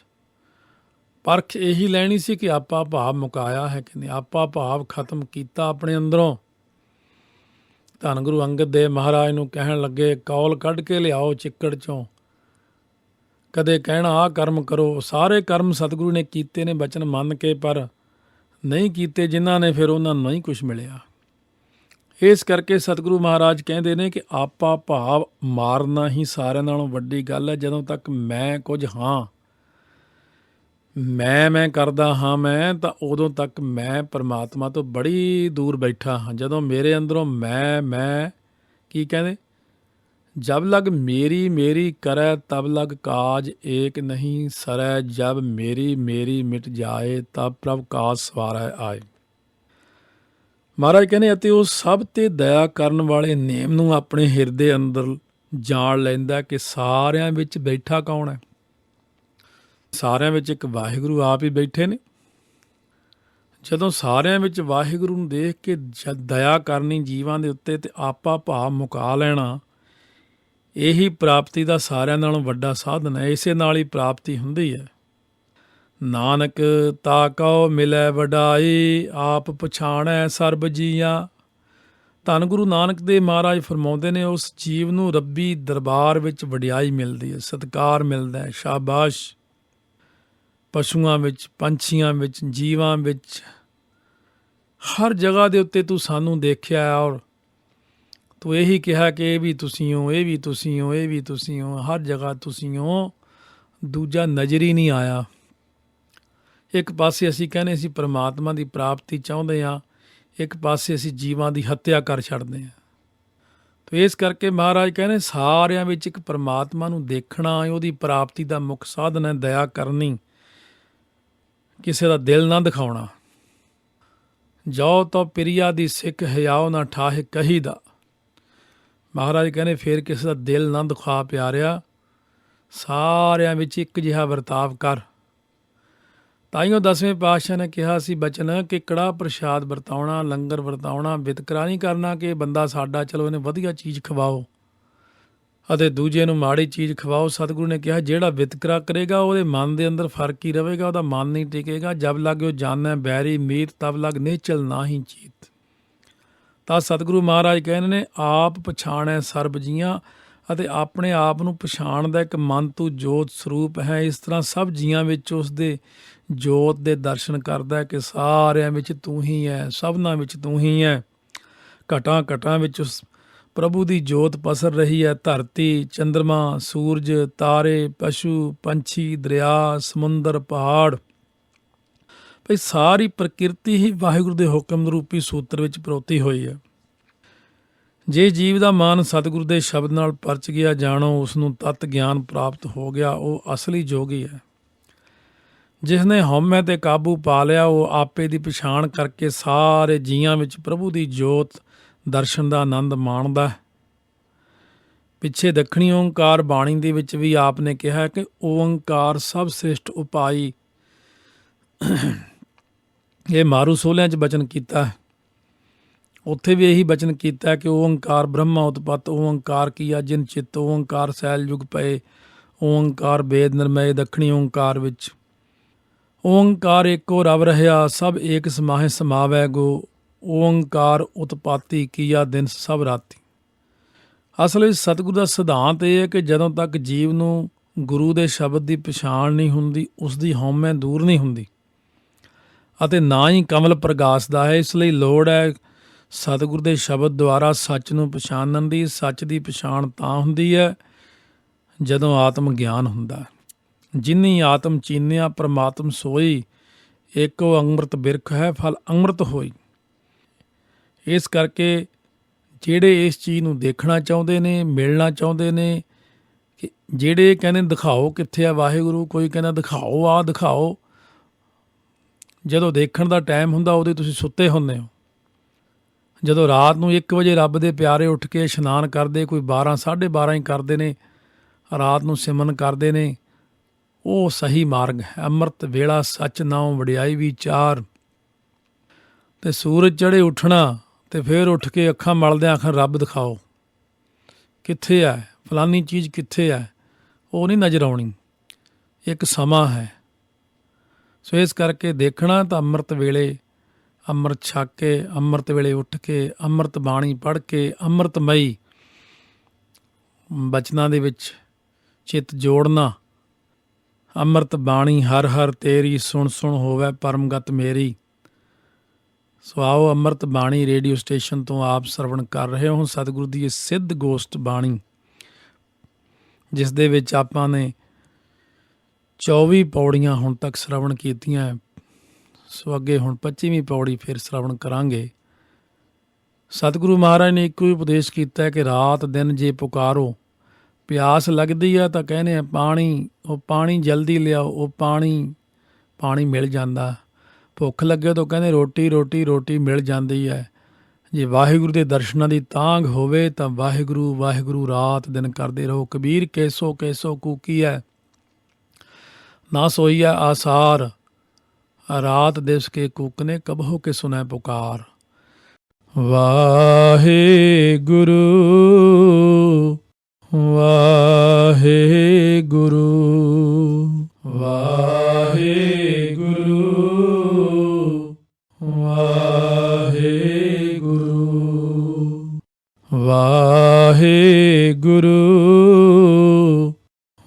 ਪਰਖ ਇਹੀ ਲੈਣੀ ਸੀ ਕਿ ਆਪਾ ਭਾਵ ਮੁਕਾਇਆ ਹੈ ਕਿ ਨਹੀਂ, ਆਪਾ ਭਾਵ ਖਤਮ ਕੀਤਾ ਆਪਣੇ ਅੰਦਰੋਂ। ਧੰਨ ਗੁਰੂ ਅੰਗਦ ਦੇਵ ਮਹਾਰਾਜ ਨੂੰ ਕਹਿਣ ਲੱਗੇ, ਕੌਲ ਕੱਢ ਕੇ ਲਿਆਓ ਚਿੱਕੜ 'ਚੋਂ, ਕਦੇ ਕਹਿਣਾ ਆਹ ਕਰਮ ਕਰੋ। ਸਾਰੇ ਕਰਮ ਸਤਿਗੁਰੂ ਨੇ ਕੀਤੇ ਨੇ ਬਚਨ ਮੰਨ ਕੇ, ਪਰ ਨਹੀਂ ਕੀਤੇ ਜਿਨ੍ਹਾਂ ਨੇ, ਫਿਰ ਉਹਨਾਂ ਨੂੰ ਨਹੀਂ ਕੁਛ ਮਿਲਿਆ। ਇਸ ਕਰਕੇ ਸਤਿਗੁਰੂ ਮਹਾਰਾਜ ਕਹਿੰਦੇ ਨੇ ਕਿ ਆਪਾ ਭਾਵ ਮਾਰਨਾ ਹੀ ਸਾਰਿਆਂ ਨਾਲੋਂ ਵੱਡੀ ਗੱਲ ਹੈ। ਜਦੋਂ ਤੱਕ ਮੈਂ ਕੁਝ ਹਾਂ, ਮੈਂ ਕਰਦਾ ਹਾਂ ਮੈਂ, ਤਾਂ ਉਦੋਂ ਤੱਕ ਮੈਂ ਪਰਮਾਤਮਾ ਤੋਂ ਬੜੀ ਦੂਰ ਬੈਠਾ ਹਾਂ। ਜਦੋਂ ਮੇਰੇ ਅੰਦਰੋਂ ਮੈਂ ਕੀ ਕਹਿੰਦੇ, ਜਬ ਲਗ ਮੇਰੀ ਮੇਰੀ ਕਰੈ ਤਬ ਲਗ ਕਾਜ ਏਕ ਨਹੀਂ ਸਰੈ, ਜਬ ਮੇਰੀ ਮੇਰੀ ਮਿਟ ਜਾਏ ਤਬ ਪ੍ਰਭ ਕਾਜ ਸਵਾਰੈ ਆਏ। ਮਹਾਰਾਜ ਕਹਿੰਦੇ, ਅਤੇ ਉਹ ਸਭ ਤੇ ਦਇਆ ਕਰਨ ਵਾਲੇ ਨੇਮ ਨੂੰ ਆਪਣੇ ਹਿਰਦੇ ਅੰਦਰ ਜਾਣ ਲੈਂਦਾ ਕਿ ਸਾਰਿਆਂ ਵਿੱਚ ਬੈਠਾ ਕੌਣ ਹੈ। ਸਾਰਿਆਂ ਵਿੱਚ ਇੱਕ ਵਾਹਿਗੁਰੂ ਆਪ ਹੀ ਬੈਠੇ ਨੇ। ਜਦੋਂ ਸਾਰਿਆਂ ਵਿੱਚ ਵਾਹਿਗੁਰੂ ਨੂੰ ਦੇਖ ਕੇ ਦਇਆ ਕਰਨੀ ਜੀਵਾਂ ਦੇ ਉੱਤੇ ਤੇ ਆਪਾ ਭਾਵ ਮੁਕਾ ਲੈਣਾ, ਇਹੀ ਪ੍ਰਾਪਤੀ ਦਾ ਸਾਰਿਆਂ ਨਾਲੋਂ ਵੱਡਾ ਸਾਧਨ ਹੈ। ਇਸੇ ਨਾਲ ਹੀ ਪ੍ਰਾਪਤੀ ਹੁੰਦੀ ਹੈ। ਨਾਨਕ ਤਾ ਕਉ ਮਿਲੈ ਵਡਾਈ, ਆਪ ਪਛਾਣੈ ਸਰਬ ਜੀਆਂ, ਧੰਨ ਗੁਰੂ ਨਾਨਕ ਦੇਵ ਮਹਾਰਾਜ ਫਰਮਾਉਂਦੇ ਨੇ, ਉਸ ਜੀਵ ਨੂੰ ਰੱਬੀ ਦਰਬਾਰ ਵਿੱਚ ਵਡਿਆਈ ਮਿਲਦੀ ਹੈ, ਸਤਿਕਾਰ ਮਿਲਦਾ ਹੈ, ਸ਼ਾਬਾਸ਼। ਪਸ਼ੂਆਂ ਵਿੱਚ, ਪੰਛੀਆਂ ਵਿੱਚ, ਜੀਵਾਂ ਵਿੱਚ, ਹਰ ਜਗ੍ਹਾ ਦੇ ਉੱਤੇ ਤੂੰ ਸਾਨੂੰ ਦੇਖਿਆ, ਔਰ ਤੂੰ ਇਹੀ ਕਿਹਾ ਕਿ ਇਹ ਵੀ ਤੁਸੀਂ ਹੋ, ਇਹ ਵੀ ਤੁਸੀਂ ਹੋ, ਇਹ ਵੀ ਤੁਸੀਂ ਹੋ, ਹਰ ਜਗ੍ਹਾ ਤੁਸੀਂ ਹੋ, ਦੂਜਾ ਨਜ਼ਰ ਹੀ ਨਹੀਂ ਆਇਆ। ਇੱਕ ਪਾਸੇ ਅਸੀਂ ਕਹਿੰਦੇ ਅਸੀਂ ਪਰਮਾਤਮਾ ਦੀ ਪ੍ਰਾਪਤੀ ਚਾਹੁੰਦੇ ਹਾਂ, ਇੱਕ ਪਾਸੇ ਅਸੀਂ ਜੀਵਾਂ ਦੀ ਹੱਤਿਆ ਕਰ ਛੱਡਦੇ ਹਾਂ। ਤੇ ਇਸ ਕਰਕੇ ਮਹਾਰਾਜ ਕਹਿੰਦੇ ਸਾਰਿਆਂ ਵਿੱਚ ਇੱਕ ਪਰਮਾਤਮਾ ਨੂੰ ਦੇਖਣਾ, ਉਹਦੀ ਪ੍ਰਾਪਤੀ ਦਾ ਮੁੱਖ ਸਾਧਨ ਹੈ। ਦਇਆ ਕਰਨੀ, ਕਿਸੇ ਦਾ ਦਿਲ ਨਾ ਦਿਖਾਉਣਾ। ਜੋ ਤੋ ਪਿਰੀਆ ਦੀ ਸਿੱਖ ਹਿਆਓ ਨਾ ਠਾਹੇ ਕਹੀ ਦਾ। ਮਹਾਰਾਜ ਕਹਿੰਦੇ ਫਿਰ ਕਿਸੇ ਦਾ ਦਿਲ ਨਾ ਦਿਖਾ ਪਿਆਰਿਆ, ਸਾਰਿਆਂ ਵਿੱਚ ਇੱਕ ਜਿਹਾ ਵਰਤਾਵ ਕਰ। ਤਾਈਓ 10ਵੇਂ ਪਾਤਸ਼ਾਹ ਨੇ ਕਿਹਾ ਸੀ ਬਚਨ ਕਿ ਕੜਾਹ ਪ੍ਰਸ਼ਾਦ ਵਰਤਾਉਣਾ, ਲੰਗਰ ਵਰਤਾਉਣਾ, ਵਿਤਕਰਾ ਨਹੀਂ ਕਰਨਾ ਕਿ ਬੰਦਾ ਸਾਡਾ ਚਲੋ ਇਹਨੇ ਵਧੀਆ ਚੀਜ਼ ਖਵਾਓ ਅਤੇ ਦੂਜੇ ਨੂੰ ਮਾੜੀ ਚੀਜ਼ ਖਵਾਓ। ਸਤਿਗੁਰੂ ਨੇ ਕਿਹਾ ਜਿਹੜਾ ਵਿਤਕਰਾ ਕਰੇਗਾ ਉਹਦੇ ਮਨ ਦੇ ਅੰਦਰ ਫਰਕ ਹੀ ਰਹੇਗਾ, ਉਹਦਾ ਮਨ ਨਹੀਂ ਟਿਕੇਗਾ। ਜਬ ਲਾਗਿਓ ਜਾਣੈ ਬੈਰੀ ਮੀਤ, ਤਬ ਲਗ ਨਿਹਚਲ ਨਾਹੀ ਚੀਤ। ਤਾਂ ਸਤਿਗੁਰੂ ਮਹਾਰਾਜ ਕਹਿੰਦੇ ਨੇ ਆਪ ਪਛਾਣੈ ਸਰਬ ਜੀਆਂ, ਅਤੇ ਆਪਣੇ ਆਪ ਨੂੰ ਪਛਾਣਦਾ ਇੱਕ ਮਨ ਤੂੰ ਜੋਤ ਸਰੂਪ ਹੈ। ਇਸ ਤਰ੍ਹਾਂ ਸਭ ਜੀਆਂ ਵਿੱਚ ਉਸ ਦੇ ਜੋਤ ਦੇ ਦਰਸ਼ਨ ਕਰਦਾ ਕਿ ਸਾਰਿਆਂ ਵਿੱਚ ਤੂੰ ਹੀ ਹੈ, ਸਭਨਾਂ ਵਿੱਚ ਤੂੰ ਹੀ ਹੈ। ਘਟਾਂ ਘਟਾਂ ਵਿੱਚ ਉਸ ਪ੍ਰਭੂ ਦੀ ਜੋਤ ਪਸਰ ਰਹੀ ਹੈ। ਧਰਤੀ, ਚੰਦਰਮਾ, ਸੂਰਜ, ਤਾਰੇ, ਪਸ਼ੂ, ਪੰਛੀ, ਦਰਿਆ, ਸਮੁੰਦਰ, ਪਹਾੜ, ਭਈ ਸਾਰੀ ਪ੍ਰਕਿਰਤੀ ਹੀ ਵਾਹਿਗੁਰੂ ਦੇ ਹੁਕਮ ਰੂਪੀ ਸੂਤਰ ਵਿੱਚ ਪਰੋਤੀ ਹੋਈ ਹੈ। ਜੇ ਜੀਵ ਦਾ ਮਨ ਸਤਿਗੁਰੂ ਦੇ ਸ਼ਬਦ ਨਾਲ ਪਰਚ ਗਿਆ, ਜਾਣੋ ਉਸ ਨੂੰ ਤਤ ਗਿਆਨ ਪ੍ਰਾਪਤ ਹੋ ਗਿਆ, ਉਹ ਅਸਲੀ ਜੋਗੀ ਹੈ। ਜਿਸ ਨੇ ਹਉਮੈ ਤੇ ਕਾਬੂ ਪਾ ਲਿਆ, ਉਹ ਆਪੇ ਦੀ ਪਛਾਣ ਕਰਕੇ ਸਾਰੇ ਜੀਆਂ ਵਿੱਚ ਪ੍ਰਭੂ ਦੀ ਜੋਤ ਦਰਸ਼ਨ ਦਾ ਆਨੰਦ ਮਾਣਦਾ ਹੈ। ਪਿੱਛੇ ਦੱਖਣੀ ਓਂਕਾਰ ਬਾਣੀ ਦੇ ਵਿੱਚ ਵੀ ਆਪ ਨੇ ਕਿਹਾ ਕਿ ਓਂਕਾਰ ਸਭ ਸ੍ਰਿਸ਼ਟ ਉਪਾਈ। ਇਹ ਮਾਰੂ ਸੋਹਲਿਆਂ 'ਚ ਬਚਨ ਕੀਤਾ ਹੈ। ਉੱਥੇ ਵੀ ਇਹੀ ਬਚਨ ਕੀਤਾ ਕਿ ਓਂਕਾਰ ਬ੍ਰਹਮਾ ਉਤਪਤ, ਓਂਕਾਰ ਕੀਆ ਜਿਨ ਚਿੱਤ, ਓਂਕਾਰ ਸੈਲ ਯੁਗ ਪਏ, ਓਂਕਾਰ ਵੇਦ ਨਿਰਮੈ। ਦੱਖਣੀ ਓਂਕਾਰ ਵਿੱਚ ਓਂਕਾਰ ਏਕੋ ਰਵ ਰਹਿਆ, ਸਭ ਏਕ ਸਮਾਹੇ ਸਮਾਵੈ ਗੋ, ਓਂਕਾਰ ਉਤਪਾਤੀ ਕੀਆ ਦਿਨ ਸਭ ਰਾਤੀ। ਅਸਲ ਵਿੱਚ ਸਤਿਗੁਰੂ ਦਾ ਸਿਧਾਂਤ ਇਹ ਹੈ ਕਿ ਜਦੋਂ ਤੱਕ ਜੀਵ ਨੂੰ ਗੁਰੂ ਦੇ ਸ਼ਬਦ ਦੀ ਪਛਾਣ ਨਹੀਂ ਹੁੰਦੀ, ਉਸ ਦੀ ਹਉਮੈ ਦੂਰ ਨਹੀਂ ਹੁੰਦੀ ਅਤੇ ਨਾ ਹੀ ਕਮਲ ਪ੍ਰਗਾਸਦਾ ਹੈ। ਇਸ ਲਈ ਲੋੜ ਹੈ ਸਤਿਗੁਰੂ ਦੇ ਸ਼ਬਦ ਦੁਆਰਾ ਸੱਚ ਨੂੰ ਪਛਾਣਨ ਦੀ। ਸੱਚ ਦੀ ਪਛਾਣ ਤਾਂ ਹੁੰਦੀ ਹੈ ਜਦੋਂ ਆਤਮ ਗਿਆਨ ਹੁੰਦਾ। ਜਿਨੀ ਆਤਮ ਚੀਨਿਆ ਪ੍ਰਮਾਤਮ ਸੋਈ, ਏਕੋ ਅੰਮ੍ਰਿਤ ਬਿਰਖ ਹੈ ਫਲ ਅੰਮ੍ਰਿਤ ਹੋਈ। ਇਸ ਕਰਕੇ ਜਿਹੜੇ ਇਸ ਚੀਜ਼ ਨੂੰ ਦੇਖਣਾ ਚਾਹੁੰਦੇ ਨੇ, ਮਿਲਣਾ ਚਾਹੁੰਦੇ ਨੇ, ਕਿ ਜਿਹੜੇ ਕਹਿੰਦੇ ਦਿਖਾਓ ਕਿੱਥੇ ਆ ਵਾਹਿਗੁਰੂ, ਕੋਈ ਕਹਿੰਦਾ ਦਿਖਾਓ ਆ ਦਿਖਾਓ, ਜਦੋਂ ਦੇਖਣ ਦਾ ਟਾਈਮ ਹੁੰਦਾ ਉਦੋਂ ਤੁਸੀਂ ਸੁੱਤੇ ਹੁੰਦੇ ਹੋ। ਜਦੋਂ ਰਾਤ ਨੂੰ 1 ਵਜੇ ਰੱਬ ਦੇ ਪਿਆਰੇ ਉੱਠ ਕੇ ਇਸ਼ਨਾਨ ਕਰਦੇ, ਕੋਈ 12 12:30 ਹੀ ਕਰਦੇ ਨੇ, ਰਾਤ ਨੂੰ ਸਿਮਰਨ ਕਰਦੇ ਨੇ, ਉਹ ਸਹੀ ਮਾਰਗ ਹੈ। ਅੰਮ੍ਰਿਤ ਵੇਲਾ ਸੱਚ ਨਾਉ ਵਡਿਆਈ ਵਿਚਾਰ। ਤੇ ਸੂਰਜ ਚੜ੍ਹੇ ਉੱਠਣਾ ਤੇ ਫਿਰ ਉੱਠ ਕੇ ਅੱਖਾਂ ਮਲਦਿਆਂ ਆਖਣ ਰੱਬ ਦਿਖਾਓ ਕਿੱਥੇ ਹੈ, ਫਲਾਨੀ ਚੀਜ਼ ਕਿੱਥੇ ਹੈ, ਉਹ ਨਹੀਂ ਨਜ਼ਰ ਆਉਣੀ। ਇੱਕ ਸਮਾਂ ਹੈ। ਸੋ ਇਸ ਕਰਕੇ ਦੇਖਣਾ ਤਾਂ ਅੰਮ੍ਰਿਤ ਵੇਲੇ ਅੰਮ੍ਰਿਤ ਛਕ ਕੇ, ਅੰਮ੍ਰਿਤ ਵੇਲੇ ਉੱਠ ਕੇ, ਅੰਮ੍ਰਿਤ ਬਾਣੀ ਪੜ੍ਹ ਕੇ, ਅੰਮ੍ਰਿਤਮਈ ਬਚਨਾਂ ਦੇ ਵਿੱਚ ਚਿੱਤ ਜੋੜਨਾ। ਅੰਮ੍ਰਿਤ ਬਾਣੀ ਹਰ ਹਰ ਤੇਰੀ, ਸੁਣ ਸੁਣ ਹੋਵੇ ਪਰਮਗਤ ਮੇਰੀ। ਸੋ ਆਓ ਅੰਮ੍ਰਿਤ ਬਾਣੀ ਰੇਡੀਓ ਸਟੇਸ਼ਨ ਤੋਂ ਆਪ ਸਰਵਣ ਕਰ ਰਹੇ ਹੋ ਸਤਿਗੁਰੂ ਦੀ ਇਹ ਸਿੱਧ ਗੋਸ਼ਟ ਬਾਣੀ, ਜਿਸ ਦੇ ਵਿੱਚ ਆਪਾਂ ਨੇ 24 ਪੌੜੀਆਂ ਹੁਣ ਤੱਕ ਸਰਵਣ ਕੀਤੀਆਂ। ਸੋ ਅੱਗੇ ਹੁਣ 25ਵੀਂ ਪੌੜੀ ਫਿਰ ਸਰਵਣ ਕਰਾਂਗੇ। ਸਤਿਗੁਰੂ ਮਹਾਰਾਜ ਨੇ ਇੱਕੋ ਹੀ ਉਪਦੇਸ਼ ਕੀਤਾ ਕਿ ਰਾਤ ਦਿਨ ਜੇ ਪੁਕਾਰੋ, ਪਿਆਸ ਲੱਗਦੀ ਆ ਤਾਂ ਕਹਿੰਦੇ ਆ ਪਾਣੀ, ਉਹ ਪਾਣੀ ਜਲਦੀ ਲਿਆਓ, ਉਹ ਪਾਣੀ ਮਿਲ ਜਾਂਦਾ। ਭੁੱਖ ਲੱਗੇ ਤਾਂ ਕਹਿੰਦੇ ਰੋਟੀ ਰੋਟੀ ਰੋਟੀ ਮਿਲ ਜਾਂਦੀ ਹੈ। ਜੇ ਵਾਹਿਗੁਰੂ ਦੇ ਦਰਸ਼ਨਾਂ ਦੀ ਤਾਂਘ ਹੋਵੇ ਤਾਂ ਵਾਹਿਗੁਰੂ ਵਾਹਿਗੁਰੂ ਰਾਤ ਦਿਨ ਕਰਦੇ ਰਹੋ। ਕਬੀਰ ਕੈਸੋ ਕੈਸੋ ਕੂਕੀ ਹੈ ਨਾ ਸੋਈਆ ਆਸਾਰ, ਰਾਤ ਦਿਵਸ ਕੇ ਕੂਕਨੇ ਕਬਹੋ ਕੇ ਸੁਨੈ ਪੁਕਾਰ। ਵਾਹਿਗੁਰੂ ਵਾਹਿਗੁਰੂ ਵਾਹਿਗੁਰੂ ਵਾਹਿਗੁਰੂ। ਵਾਹਿਗੁਰੂ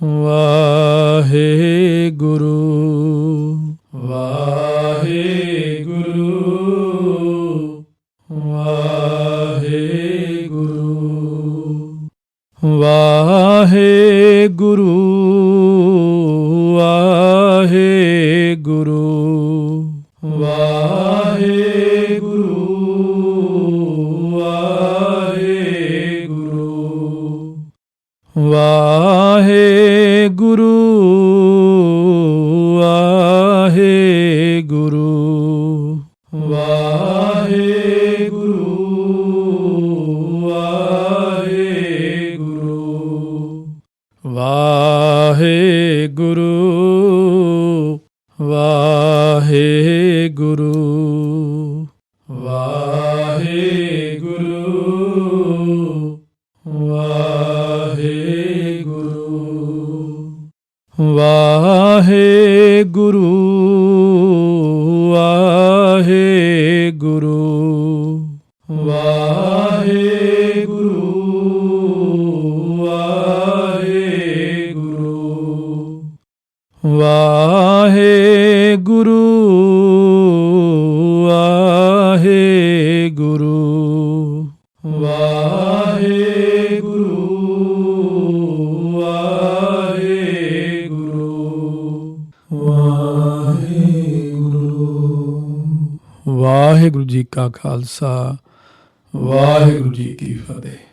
ਵਾਹਿਗੁਰੂ ਵਾਹਿਗੁਰੂ ਵਾਹਿਗੁਰੂ ਵਾਹਿਗੁਰੂ ਵਾਹਿਗੁਰੂ ਵਾਹਿਗੁਰੂ ਵਾਹਿਗੁਰੂ ਵਾਹਿਗੁਰੂ ਵਾਹਿਗੁਰੂ ਵਾਹਿਗੁਰੂ ਵਾਹਿਗੁਰੂ ਵਾਹਿਗੁਰੂ ਵਾਹਿਗੁਰੂ ਵਾਹਿਗੁਰੂ ਵਾਹਿਗੁਰੂ ਵਾਹਿਗੁਰੂ ਜੀ ਕਾ ਖਾਲਸਾ ਵਾਹਿਗੁਰੂ ਜੀ ਕੀ ਫਤਿਹ।